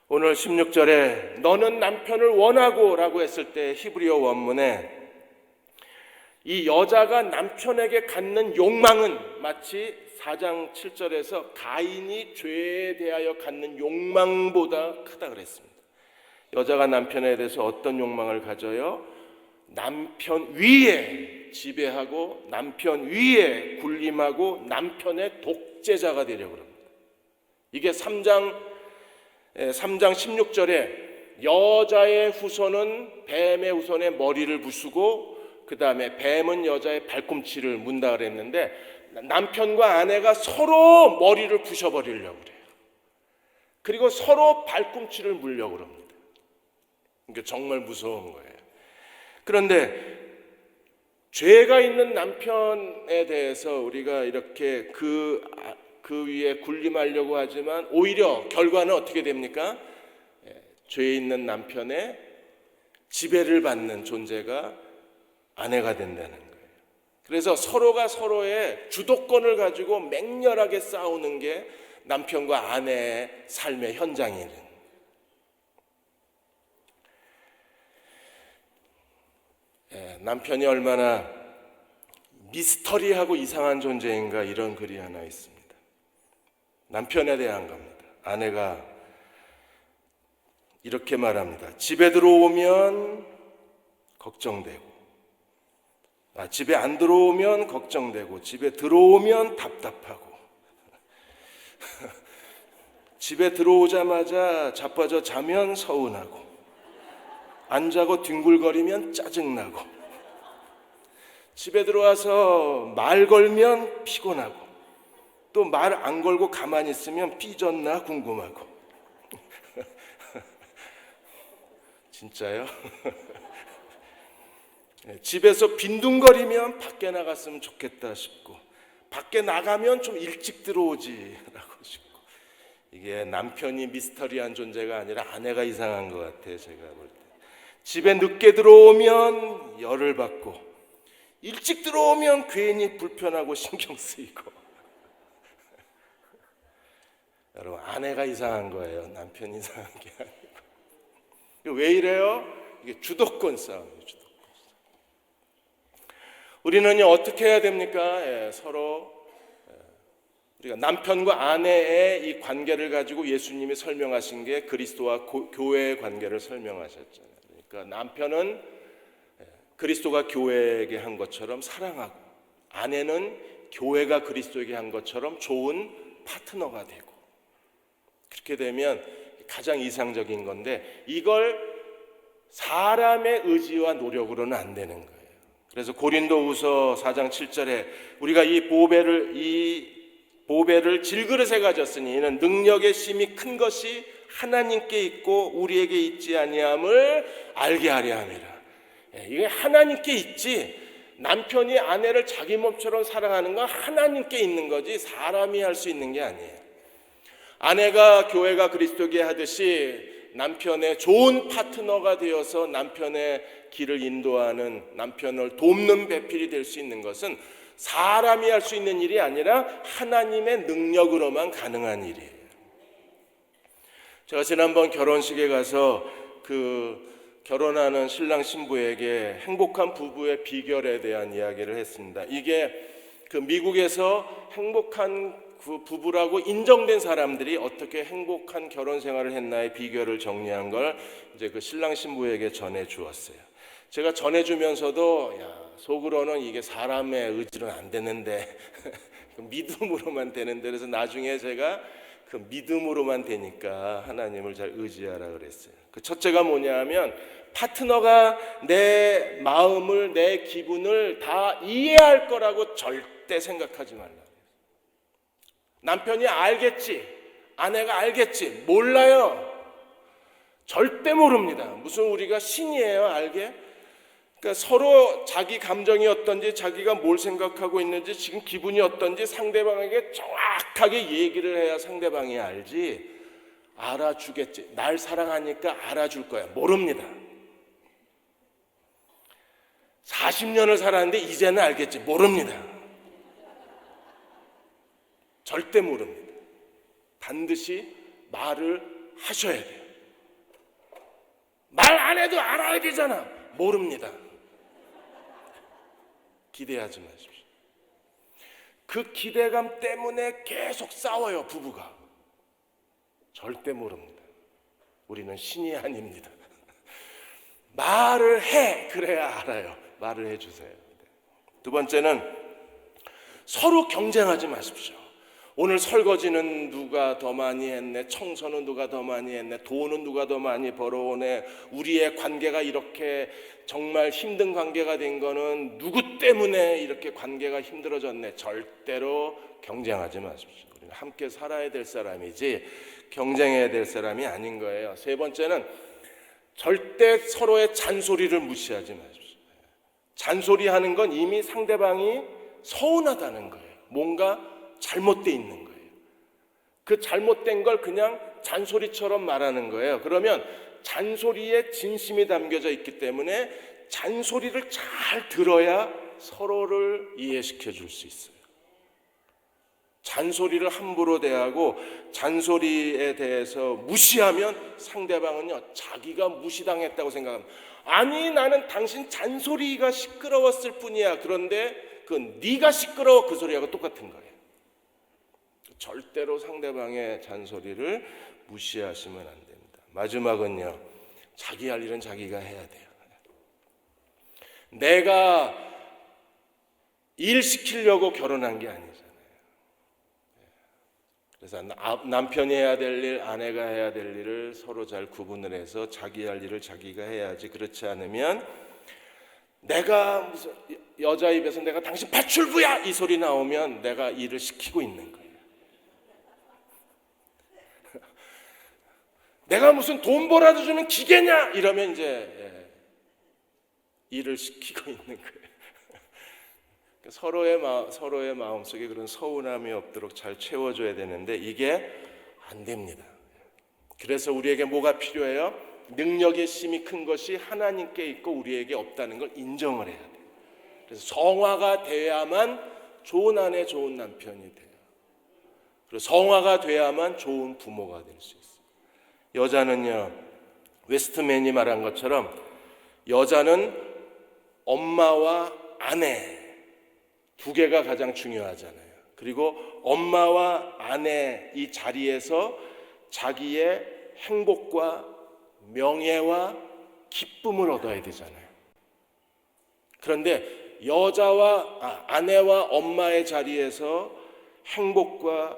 오늘 16절에 너는 남편을 원하고 라고 했을 때 히브리어 원문에 이 여자가 남편에게 갖는 욕망은 마치 4장 7절에서 가인이 죄에 대하여 갖는 욕망보다 크다 그랬습니다. 여자가 남편에 대해서 어떤 욕망을 가져요? 남편 위에 지배하고 남편 위에 군림하고 남편의 독재자가 되려고 합니다. 이게 3장 16절에 여자의 후손은 뱀의 후손의 머리를 부수고 그 다음에 뱀은 여자의 발꿈치를 문다 그랬는데 남편과 아내가 서로 머리를 부셔버리려고 그래요. 그리고 서로 발꿈치를 물려고 합니다. 그러니까 정말 무서운 거예요. 그런데 죄가 있는 남편에 대해서 우리가 이렇게 그 위에 군림하려고 하지만 오히려 결과는 어떻게 됩니까? 죄 있는 남편의 지배를 받는 존재가 아내가 된다는 거예요. 그래서 서로가 서로의 주도권을 가지고 맹렬하게 싸우는 게 남편과 아내의 삶의 현장이에요. 남편이 얼마나 미스터리하고 이상한 존재인가 이런 글이 하나 있습니다. 남편에 대한 겁니다. 아내가 이렇게 말합니다. 집에 들어오면 걱정되고 집에 안 들어오면 걱정되고 집에 들어오면 답답하고 집에 들어오자마자 자빠져 자면 서운하고 안 자고 뒹굴거리면 짜증나고 집에 들어와서 말 걸면 피곤하고 또 말 안 걸고 가만히 있으면 삐졌나 궁금하고 진짜요? 집에서 빈둥거리면 밖에 나갔으면 좋겠다 싶고 밖에 나가면 좀 일찍 들어오지라고 싶고 이게 남편이 미스터리한 존재가 아니라 아내가 이상한 것 같아요. 제가 볼 때 집에 늦게 들어오면 열을 받고 일찍 들어오면 괜히 불편하고 신경 쓰이고 여러분 아내가 이상한 거예요. 남편이 이상한 게 아니고 왜 이래요? 이게 주도권 싸움이에요. 주도권. 우리는요 어떻게 해야 됩니까? 서로 우리가 남편과 아내의 이 관계를 가지고 예수님이 설명하신 게 그리스도와 교회의 관계를 설명하셨잖아요. 그러니까 남편은 그리스도가 교회에게 한 것처럼 사랑하고 아내는 교회가 그리스도에게 한 것처럼 좋은 파트너가 되고 그렇게 되면 가장 이상적인 건데 이걸 사람의 의지와 노력으로는 안 되는 거예요. 그래서 고린도후서 4장 7절에 우리가 이 보배를 질그릇에 가졌으니 이는 능력의 심이 큰 것이 하나님께 있고 우리에게 있지 아니함을 알게 하려 함이라. 이게 하나님께 있지 남편이 아내를 자기 몸처럼 사랑하는 건 하나님께 있는 거지 사람이 할 수 있는 게 아니에요. 아내가 교회가 그리스도께 하듯이 남편의 좋은 파트너가 되어서 남편의 길을 인도하는 남편을 돕는 배필이 될 수 있는 것은 사람이 할 수 있는 일이 아니라 하나님의 능력으로만 가능한 일이에요. 제가 지난번 결혼식에 가서 결혼하는 신랑 신부에게 행복한 부부의 비결에 대한 이야기를 했습니다. 이게 미국에서 행복한 부부라고 인정된 사람들이 어떻게 행복한 결혼 생활을 했나의 비결을 정리한 걸 이제 신랑 신부에게 전해 주었어요. 제가 전해 주면서도 속으로는 이게 사람의 의지로는 안 되는데 믿음으로만 되는데 그래서 나중에 제가 믿음으로만 되니까 하나님을 잘 의지하라 그랬어요. 첫째가 뭐냐면 파트너가 내 마음을 내 기분을 다 이해할 거라고 절대 생각하지 말라. 남편이 알겠지, 아내가 알겠지, 몰라요. 절대 모릅니다. 무슨 우리가 신이에요, 알게? 그러니까 서로 자기 감정이 어떤지, 자기가 뭘 생각하고 있는지, 지금 기분이 어떤지 상대방에게 정확하게 얘기를 해야 상대방이 알지. 알아주겠지. 날 사랑하니까 알아줄 거야. 모릅니다. 40년을 살았는데 이제는 알겠지. 모릅니다. 절대 모릅니다. 반드시 말을 하셔야 돼요. 말 안 해도 알아야 되잖아. 모릅니다. 기대하지 마십시오. 그 기대감 때문에 계속 싸워요, 부부가. 절대 모릅니다. 우리는 신이 아닙니다. 말을 해, 그래야 알아요. 말을 해주세요. 두 번째는 서로 경쟁하지 마십시오. 오늘 설거지는 누가 더 많이 했네, 청소는 누가 더 많이 했네, 돈은 누가 더 많이 벌어오네, 우리의 관계가 이렇게 정말 힘든 관계가 된 거는 누구 때문에 이렇게 관계가 힘들어졌네. 절대로 경쟁하지 마십시오. 우리는 함께 살아야 될 사람이지 경쟁해야 될 사람이 아닌 거예요. 세 번째는 절대 서로의 잔소리를 무시하지 마십시오. 잔소리하는 건 이미 상대방이 서운하다는 거예요. 뭔가 잘못돼 있는 거예요. 그 잘못된 걸 그냥 잔소리처럼 말하는 거예요. 그러면 잔소리에 진심이 담겨져 있기 때문에 잔소리를 잘 들어야 서로를 이해시켜 줄 수 있어요. 잔소리를 함부로 대하고 잔소리에 대해서 무시하면 상대방은요, 자기가 무시당했다고 생각합니다. 아니, 나는 당신 잔소리가 시끄러웠을 뿐이야. 그런데 그건 네가 시끄러워, 그 소리하고 똑같은 거예요. 절대로 상대방의 잔소리를 무시하시면 안 됩니다. 마지막은요, 자기 할 일은 자기가 해야 돼요. 내가 일 시키려고 결혼한 게 아니잖아요. 그래서 남편이 해야 될 일, 아내가 해야 될 일을 서로 잘 구분을 해서 자기 할 일을 자기가 해야지. 그렇지 않으면 내가 무슨 여자 입에서 내가 당신 파출부야 이 소리 나오면 내가 일을 시키고 있는 거예요. 내가 무슨 돈 벌어다 주는 기계냐 이러면 이제 일을 시키고 있는 거예요. 서로의 마음속에 그런 서운함이 없도록 잘 채워줘야 되는데 이게 안 됩니다. 그래서 우리에게 뭐가 필요해요? 능력의 힘이 큰 것이 하나님께 있고 우리에게 없다는 걸 인정을 해야 돼요. 그래서 성화가 돼야만 좋은 아내, 좋은 남편이 돼요. 그리고 성화가 돼야만 좋은 부모가 될 수 있어요. 여자는요, 웨스트맨이 말한 것처럼 여자는 엄마와 아내 두 개가 가장 중요하잖아요. 그리고 엄마와 아내 이 자리에서 자기의 행복과 명예와 기쁨을 얻어야 되잖아요. 그런데 아내와 엄마의 자리에서 행복과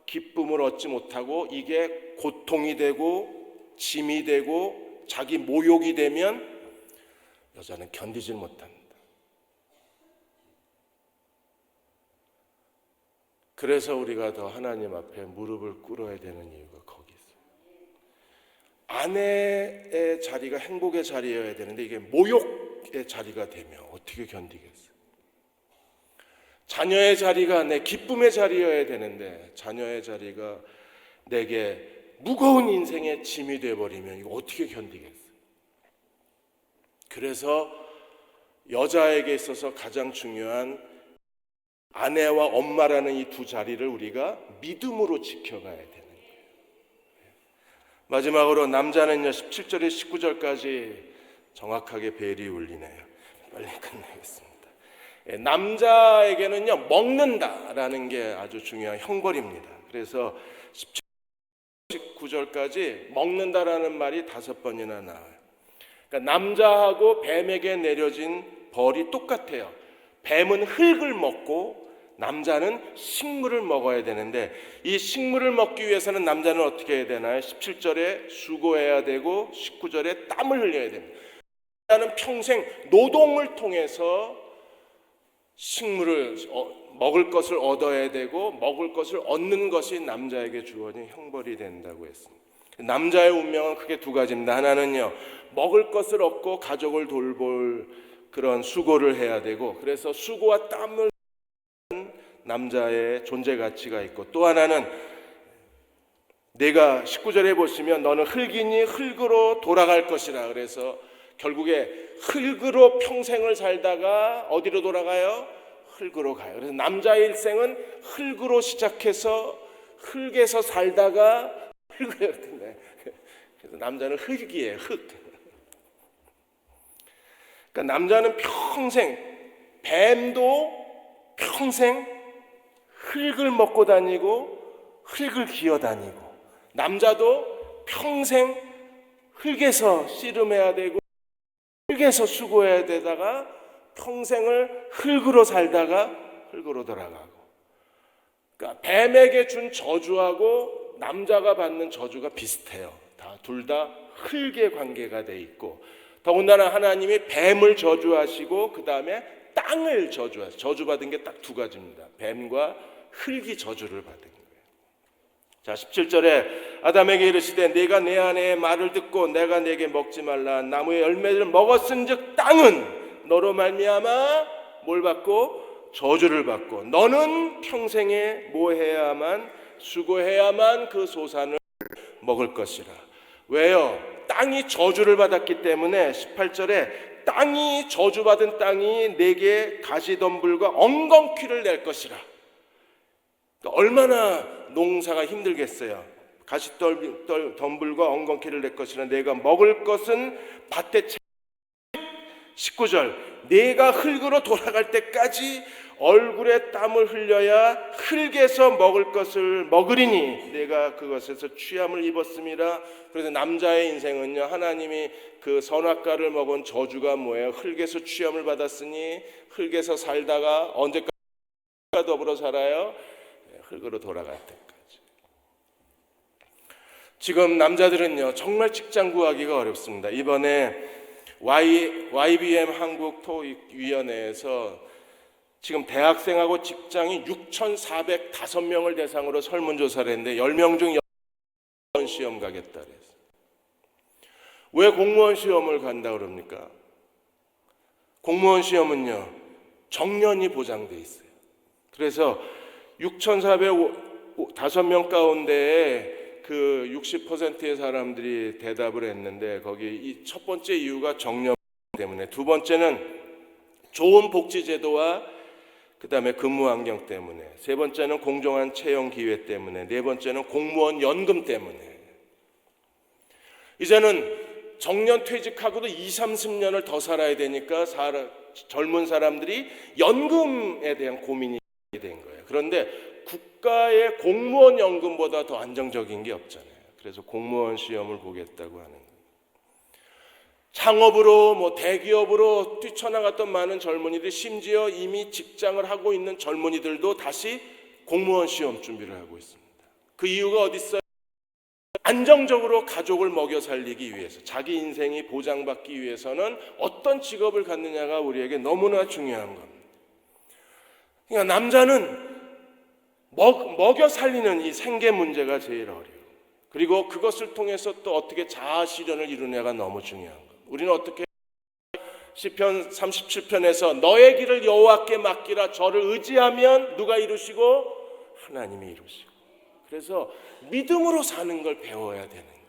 기쁨을 얻지 못하고 이게 고통이 되고 짐이 되고 자기 모욕이 되면 여자는 견디질 못합니다. 그래서 우리가 더 하나님 앞에 무릎을 꿇어야 되는 이유가 거기 있어요. 아내의 자리가 행복의 자리여야 되는데 이게 모욕의 자리가 되면 어떻게 견디겠어요? 자녀의 자리가 내 기쁨의 자리여야 되는데 자녀의 자리가 내게 무거운 인생의 짐이 되어버리면 이거 어떻게 견디겠어요? 그래서 여자에게 있어서 가장 중요한 아내와 엄마라는 이 두 자리를 우리가 믿음으로 지켜가야 되는 거예요. 마지막으로 남자는요, 17절에 19절까지 정확하게 벨이 울리네요. 빨리 끝내겠습니다. 남자에게는요, 먹는다라는 게 아주 중요한 형벌입니다. 그래서 17절 19절까지 먹는다라는 말이 5번이나 나와요. 그러니까 남자하고 뱀에게 내려진 벌이 똑같아요. 뱀은 흙을 먹고 남자는 식물을 먹어야 되는데 이 식물을 먹기 위해서는 남자는 어떻게 해야 되나요? 17절에 수고해야 되고 19절에 땀을 흘려야 됩니다. 남자는 평생 노동을 통해서 식물을 먹을 것을 얻어야 되고 먹을 것을 얻는 것이 남자에게 주어진 형벌이 된다고 했습니다. 남자의 운명은 크게 두 가지입니다. 하나는요, 먹을 것을 얻고 가족을 돌볼 그런 수고를 해야 되고, 그래서 수고와 땀을 남자의 존재 가치가 있고, 또 하나는 내가 19절에 보시면 너는 흙이니 흙으로 돌아갈 것이라. 그래서 결국에 흙으로 평생을 살다가 어디로 돌아가요? 흙으로 가요. 그래서 남자의 일생은 흙으로 시작해서 흙에서 살다가 그래서 남자는 흙이에요. 흙. 그러니까 남자는 평생, 뱀도 평생 흙을 먹고 다니고 흙을 기어다니고, 남자도 평생 흙에서 씨름해야 되고 흙에서 수고해야 되다가 평생을 흙으로 살다가 흙으로 돌아가고. 그러니까 뱀에게 준 저주하고 남자가 받는 저주가 비슷해요. 둘 다 흙의 관계가 돼 있고, 더군다나 하나님이 뱀을 저주하시고 그 다음에 땅을 저주하시고, 저주받은 게 딱 두 가지입니다. 뱀과 흙이 저주를 받은 거예요. 자, 17절에 아담에게 이르시되 네가 내 아내의 말을 듣고 내가 네게 먹지 말라 나무의 열매를 먹었은즉 땅은 너로 말미암아 뭘 받고? 저주를 받고 너는 평생에 뭐 해야만, 수고해야만 그 소산을 먹을 것이라. 왜요? 땅이 저주를 받았기 때문에 18절에 땅이, 저주받은 땅이 내게 가시덤불과 엉겅퀴를 낼 것이라. 얼마나 농사가 힘들겠어요. 가시덤불과 엉겅퀴를 낼 것이라. 내가 먹을 것은 밭에. 19절, 내가 흙으로 돌아갈 때까지 얼굴에 땀을 흘려야 흙에서 먹을 것을 먹으리니 내가 그것에서 취함을 입었음이라. 그래서 남자의 인생은요, 하나님이 그 선악과를 먹은 저주가 뭐예요? 흙에서 취함을 받았으니 흙에서 살다가 언제까지 더불어 살아요? 흙으로 돌아갈 때까지. 지금 남자들은요 정말 직장 구하기가 어렵습니다. 이번에 YBM 한국 토익위원회에서 지금 대학생하고 직장이 6,405명을 대상으로 설문조사를 했는데 10명 중 10명 시험 가겠다 그랬어요. 왜 공무원 시험을 간다 그럽니까? 공무원 시험은요 정년이 보장돼 있어요. 그래서 6,405명 가운데 그 60%의 사람들이 대답을 했는데, 거기 이 첫 번째 이유가 정년 때문에, 두 번째는 좋은 복지 제도와 그 다음에 근무 환경 때문에, 세 번째는 공정한 채용 기회 때문에, 네 번째는 공무원 연금 때문에. 이제는 정년 퇴직하고도 20-30년을 더 살아야 되니까 젊은 사람들이 연금에 대한 고민이 된 거예요. 그런데 국가의 공무원 연금보다 더 안정적인 게 없잖아요. 그래서 공무원 시험을 보겠다고 하는 거예요. 창업으로 대기업으로 뛰쳐나갔던 많은 젊은이들, 심지어 이미 직장을 하고 있는 젊은이들도 다시 공무원 시험 준비를 하고 있습니다. 그 이유가 어디 있어요? 안정적으로 가족을 먹여 살리기 위해서, 자기 인생이 보장받기 위해서는 어떤 직업을 갖느냐가 우리에게 너무나 중요한 겁니다. 그러니까 남자는 먹여 살리는 이 생계 문제가 제일 어려워요. 그리고 그것을 통해서 또 어떻게 자아 실현을 이루냐가 너무 중요한 거예요. 우리는 어떻게 시편 37편에서 너의 길을 여호와께 맡기라, 저를 의지하면 누가 이루시고? 하나님이 이루시고. 그래서 믿음으로 사는 걸 배워야 되는 거예요.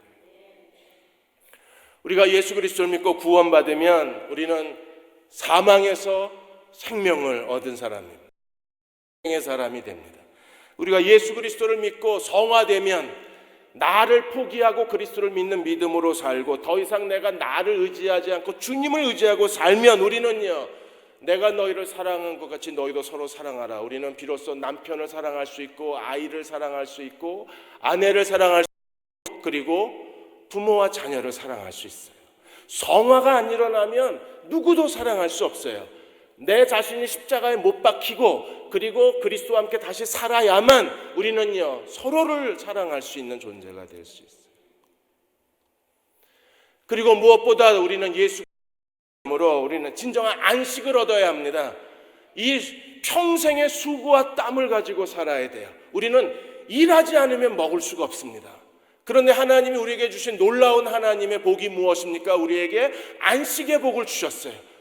우리가 예수 그리스도를 믿고 구원받으면 우리는 사망에서 생명을 얻은 사람입니다. 생명의 사람이 됩니다. 우리가 예수 그리스도를 믿고 성화되면 나를 포기하고 그리스도를 믿는 믿음으로 살고, 더 이상 내가 나를 의지하지 않고 주님을 의지하고 살면 우리는요, 내가 너희를 사랑한 것 같이 너희도 서로 사랑하라. 우리는 비로소 남편을 사랑할 수 있고, 아이를 사랑할 수 있고, 아내를 사랑할 수 있고, 그리고 부모와 자녀를 사랑할 수 있어요. 성화가 안 일어나면 누구도 사랑할 수 없어요. 내 자신이 십자가에 못 박히고 그리고 그리스도와 함께 다시 살아야만 우리는요 서로를 사랑할 수 있는 존재가 될 수 있어요. 그리고 무엇보다 우리는 예수님으로 우리는 진정한 안식을 얻어야 합니다. 이 평생의 수고와 땀을 가지고 살아야 돼요. 우리는 일하지 않으면 먹을 수가 없습니다. 그런데 하나님이 우리에게 주신 놀라운 하나님의 복이 무엇입니까? 우리에게 안식의 복을 주셨어요.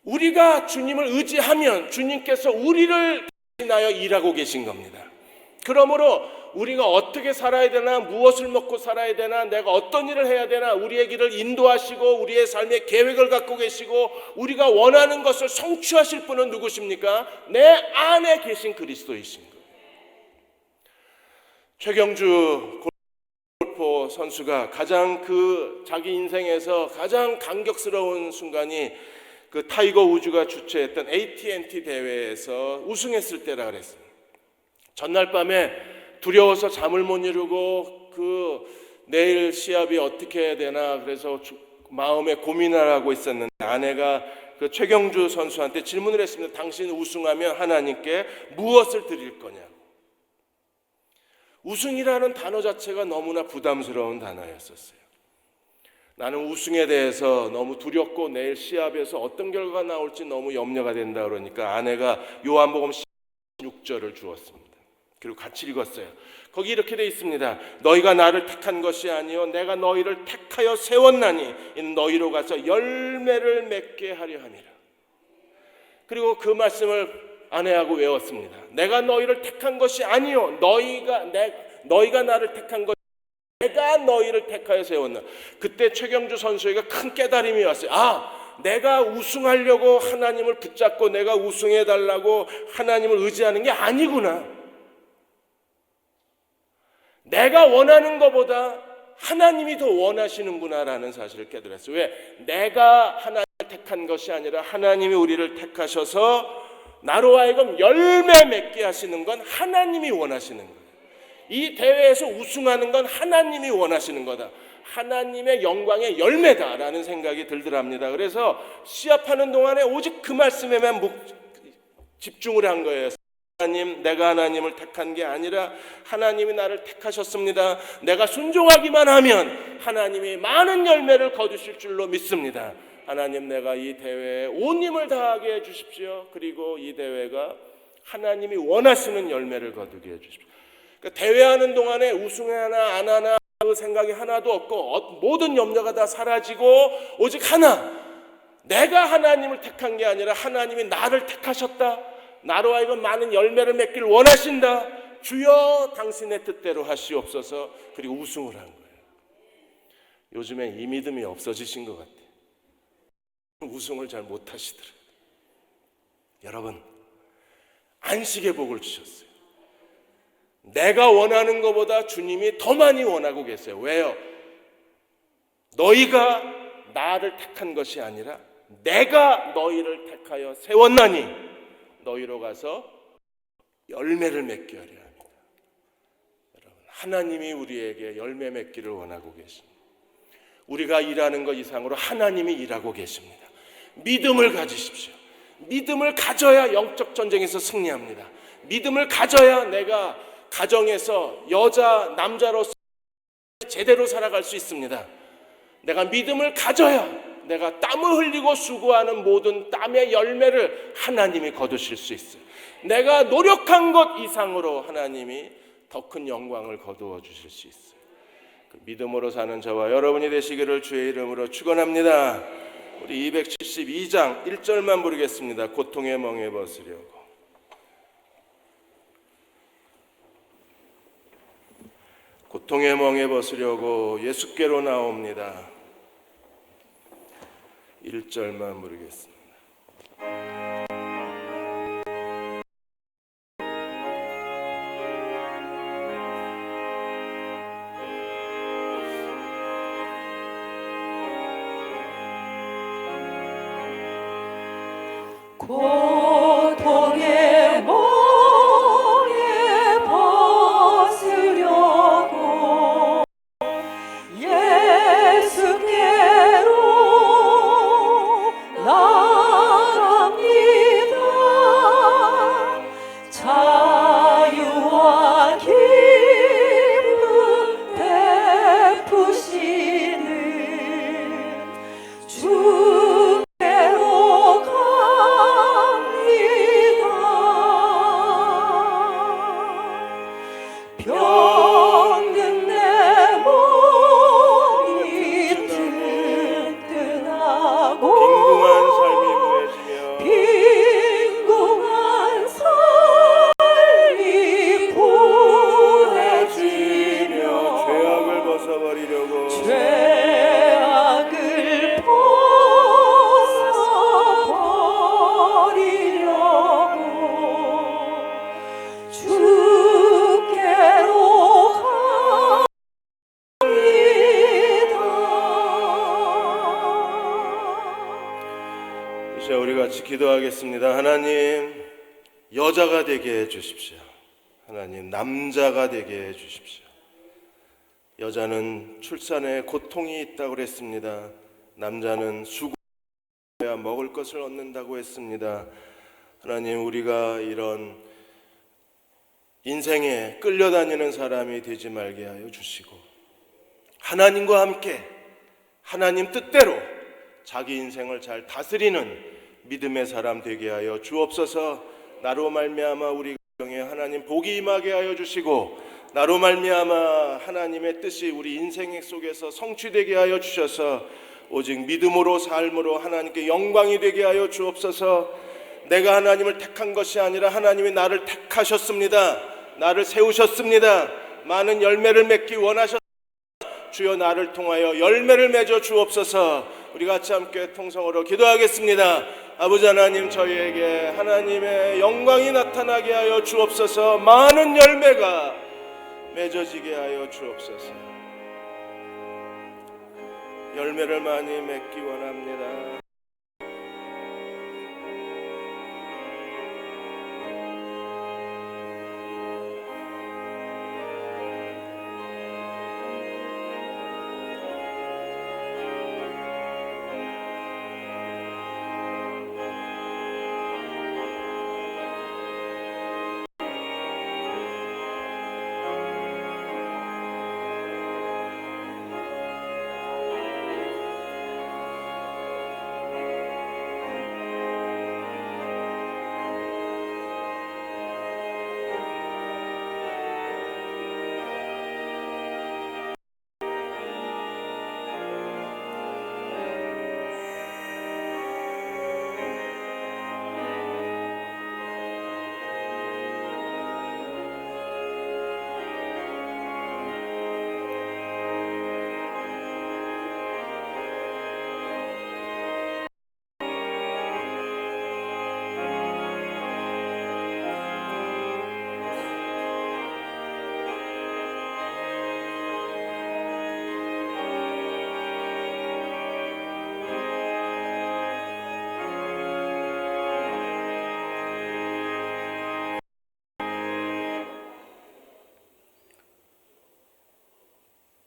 우리가 주님을 의지하면 주님께서 우리를 대신하여 일하고 계신 겁니다. 그러므로 우리가 어떻게 살아야 되나, 무엇을 먹고 살아야 되나, 내가 어떤 일을 해야 되나, 우리의 길을 인도하시고 우리의 삶의 계획을 갖고 계시고 우리가 원하는 것을 성취하실 분은 누구십니까? 내 안에 계신 그리스도이신 거예요. 최경주 골프 선수가 가장 자기 인생에서 가장 감격스러운 순간이 그 타이거 우즈가 주최했던 AT&T 대회에서 우승했을 때라 그랬어요. 전날 밤에 두려워서 잠을 못 이루고 내일 시합이 어떻게 해야 되나 그래서 마음에 고민을 하고 있었는데 아내가 그 최경주 선수한테 질문을 했습니다. 당신 우승하면 하나님께 무엇을 드릴 거냐고. 우승이라는 단어 자체가 너무나 부담스러운 단어였었어요. 나는 우승에 대해서 너무 두렵고 내일 시합에서 어떤 결과가 나올지 너무 염려가 된다 그러니까 아내가 요한복음 16절을 주었습니다. 그리고 같이 읽었어요. 거기 이렇게 돼 있습니다. 너희가 나를 택한 것이 아니요 내가 너희를 택하여 세웠나니 이는 너희로 가서 열매를 맺게 하려 함이라. 그리고 그 말씀을 아내하고 외웠습니다. 내가 너희를 택한 것이 아니요 너희가 나를 택한 것이 내가 너희를 택하여 세웠나. 그때 최경주 선수에게 큰 깨달음이 왔어요. 내가 우승하려고 하나님을 붙잡고 내가 우승해달라고 하나님을 의지하는 게 아니구나. 내가 원하는 것보다 하나님이 더 원하시는구나라는 사실을 깨달았어요. 왜? 내가 하나님을 택한 것이 아니라 하나님이 우리를 택하셔서 나로 하여금 열매 맺게 하시는 건 하나님이 원하시는 거예요. 이 대회에서 우승하는 건 하나님이 원하시는 거다. 하나님의 영광의 열매다라는 생각이 들더랍니다. 그래서 시합하는 동안에 오직 그 말씀에만 집중을 한 거예요. 내가 하나님을 택한 게 아니라 하나님이 나를 택하셨습니다. 내가 순종하기만 하면 하나님이 많은 열매를 거두실 줄로 믿습니다. 하나님, 내가 이 대회에 온 힘을 다하게 해주십시오. 그리고 이 대회가 하나님이 원하시는 열매를 거두게 해주십시오. 그러니까 대회하는 동안에 우승하나 안 하나 그 생각이 하나도 없고 모든 염려가 다 사라지고 오직 하나, 내가 하나님을 택한 게 아니라 하나님이 나를 택하셨다. 나로 하여금 많은 열매를 맺기를 원하신다. 주여 당신의 뜻대로 하시옵소서. 그리고 우승을 한 거예요. 요즘에 이 믿음이 없어지신 것 같아요. 우승을 잘 못하시더라고요. 여러분, 안식의 복을 주셨어요. 내가 원하는 것보다 주님이 더 많이 원하고 계세요. 왜요? 너희가 나를 택한 것이 아니라 내가 너희를 택하여 세웠나니 너희로 가서 열매를 맺게 하려 합니다. 여러분, 하나님이 우리에게 열매 맺기를 원하고 계십니다. 우리가 일하는 것 이상으로 하나님이 일하고 계십니다. 믿음을 가지십시오. 믿음을 가져야 영적 전쟁에서 승리합니다. 믿음을 가져야 내가 가정에서 여자, 남자로서 제대로 살아갈 수 있습니다. 내가 믿음을 가져야 내가 땀을 흘리고 수고하는 모든 땀의 열매를 하나님이 거두실 수 있어요. 내가 노력한 것 이상으로 하나님이 더 큰 영광을 거두어 주실 수 있어요. 그 믿음으로 사는 저와 여러분이 되시기를 주의 이름으로 축원합니다. 우리 272장 1절만 부르겠습니다. 고통의 멍에 벗으려고. 고통의 멍에 벗으려고 예수께로 나옵니다. 1절만 부르겠습니다. 고통의 멍에 벗으려고 예수께로 나갑니다. 자유와 기쁨 베푸시는 주께로 가 같이 기도하겠습니다. 하나님, 여자가 되게 해 주십시오. 하나님, 남자가 되게 해 주십시오. 여자는 출산에 고통이 있다고 그랬습니다. 남자는 수고해야 먹을 것을 얻는다고 했습니다. 하나님, 우리가 이런 인생에 끌려다니는 사람이 되지 말게 하여 주시고, 하나님과 함께 하나님 뜻대로 자기 인생을 잘 다스리는 믿음의 사람 되게 하여 주옵소서. 나로 말미암아 우리 가정에 하나님 복이 임하게 하여 주시고, 나로 말미암아 하나님의 뜻이 우리 인생 속에서 성취되게 하여 주셔서 오직 믿음으로 삶으로 하나님께 영광이 되게 하여 주옵소서. 내가 하나님을 택한 것이 아니라 하나님이 나를 택하셨습니다. 나를 세우셨습니다. 많은 열매를 맺기 원하셨습니다. 주여, 나를 통하여 열매를 맺어 주옵소서. 우리 같이 함께 통성으로 기도하겠습니다. 아버지 하나님, 저희에게 하나님의 영광이 나타나게 하여 주옵소서. 많은 열매가 맺어지게 하여 주옵소서. 열매를 많이 맺기 원합니다.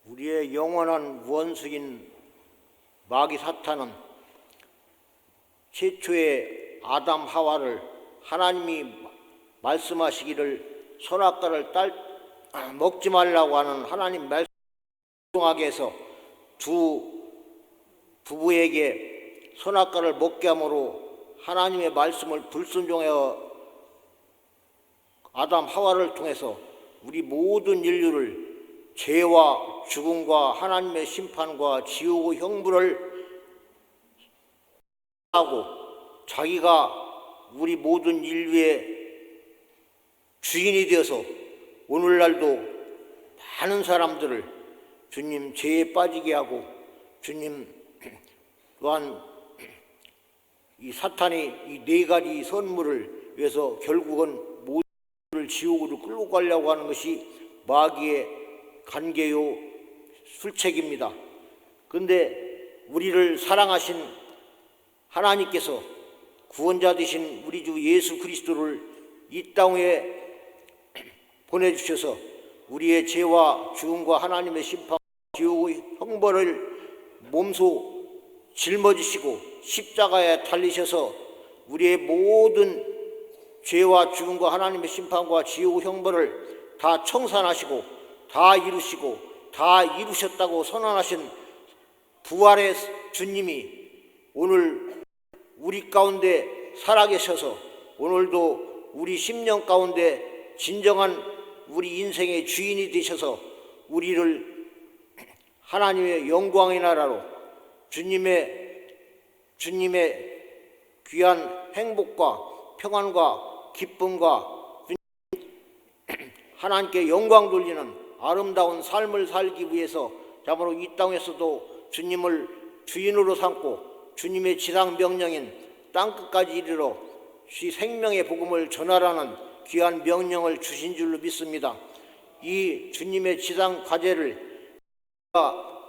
우리의 영원한 원수인 마귀 사탄은 최초의 아담 하와를 하나님이 말씀하시기를 선악과를 먹지 말라고 하는 하나님 말씀 순종하게 해서 두 부부에게 선악과를 먹게 함으로 하나님의 말씀을 불순종하여 아담 하와를 통해서 우리 모든 인류를 죄와 죽음과 하나님의 심판과 지옥의 형벌을 하고 자기가 우리 모든 인류의 주인이 되어서 오늘날도 많은 사람들을 주님 죄에 빠지게 하고, 주님 또한 이 사탄이 이 네 가지 선물을 위해서 결국은 모두를 지옥으로 끌고 가려고 하는 것이 마귀의 관계요 술책입니다. 그런데 우리를 사랑하신 하나님께서 구원자 되신 우리 주 예수 그리스도를 이 땅에 보내주셔서 우리의 죄와 죽음과 하나님의 심판, 지옥의 형벌을 몸소 짊어지시고 십자가에 달리셔서 우리의 모든 죄와 죽음과 하나님의 심판과 지옥의 형벌을 다 청산하시고 다 이루시고 다 이루셨다고 선언하신 부활의 주님이 오늘 우리 가운데 살아계셔서 오늘도 우리 심령 가운데 진정한 우리 인생의 주인이 되셔서 우리를 하나님의 영광의 나라로 주님의 귀한 행복과 평안과 기쁨과 하나님께 영광 돌리는 아름다운 삶을 살기 위해서 참으로 이 땅에서도 주님을 주인으로 삼고 주님의 지상 명령인 땅끝까지 이르러 생명의 복음을 전하라는 귀한 명령을 주신 줄로 믿습니다. 이 주님의 지상 과제를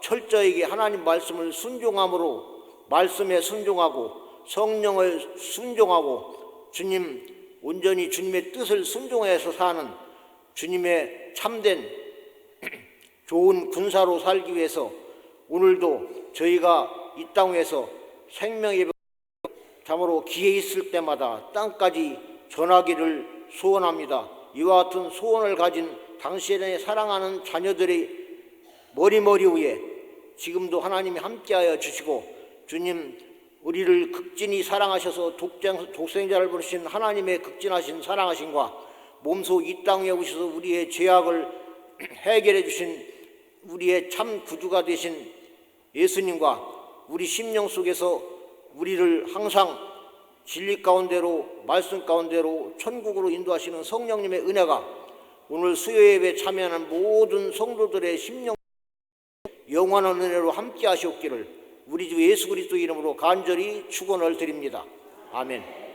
철저하게 하나님 말씀을 순종함으로 말씀에 순종하고 성령을 순종하고 주님 온전히 주님의 뜻을 순종해서 사는 주님의 참된 좋은 군사로 살기 위해서 오늘도 저희가 이 땅에서 생명의 참으로 기회 있을 때마다 땅까지 전하기를 소원합니다. 이와 같은 소원을 가진 당신의 사랑하는 자녀들의 머리머리 위에 지금도 하나님이 함께하여 주시고 주님 우리를 극진히 사랑하셔서 독생자를 부르신 하나님의 극진하신 사랑하심과 몸소 이 땅에 오셔서 우리의 죄악을 해결해 주신 우리의 참 구주가 되신 예수님과 우리 심령 속에서 우리를 항상 진리 가운데로 말씀 가운데로 천국으로 인도하시는 성령님의 은혜가 오늘 수요예배에 참여하는 모든 성도들의 심령 영원한 은혜로 함께 하시옵기를 우리 주 예수 그리스도 이름으로 간절히 축원을 드립니다. 아멘.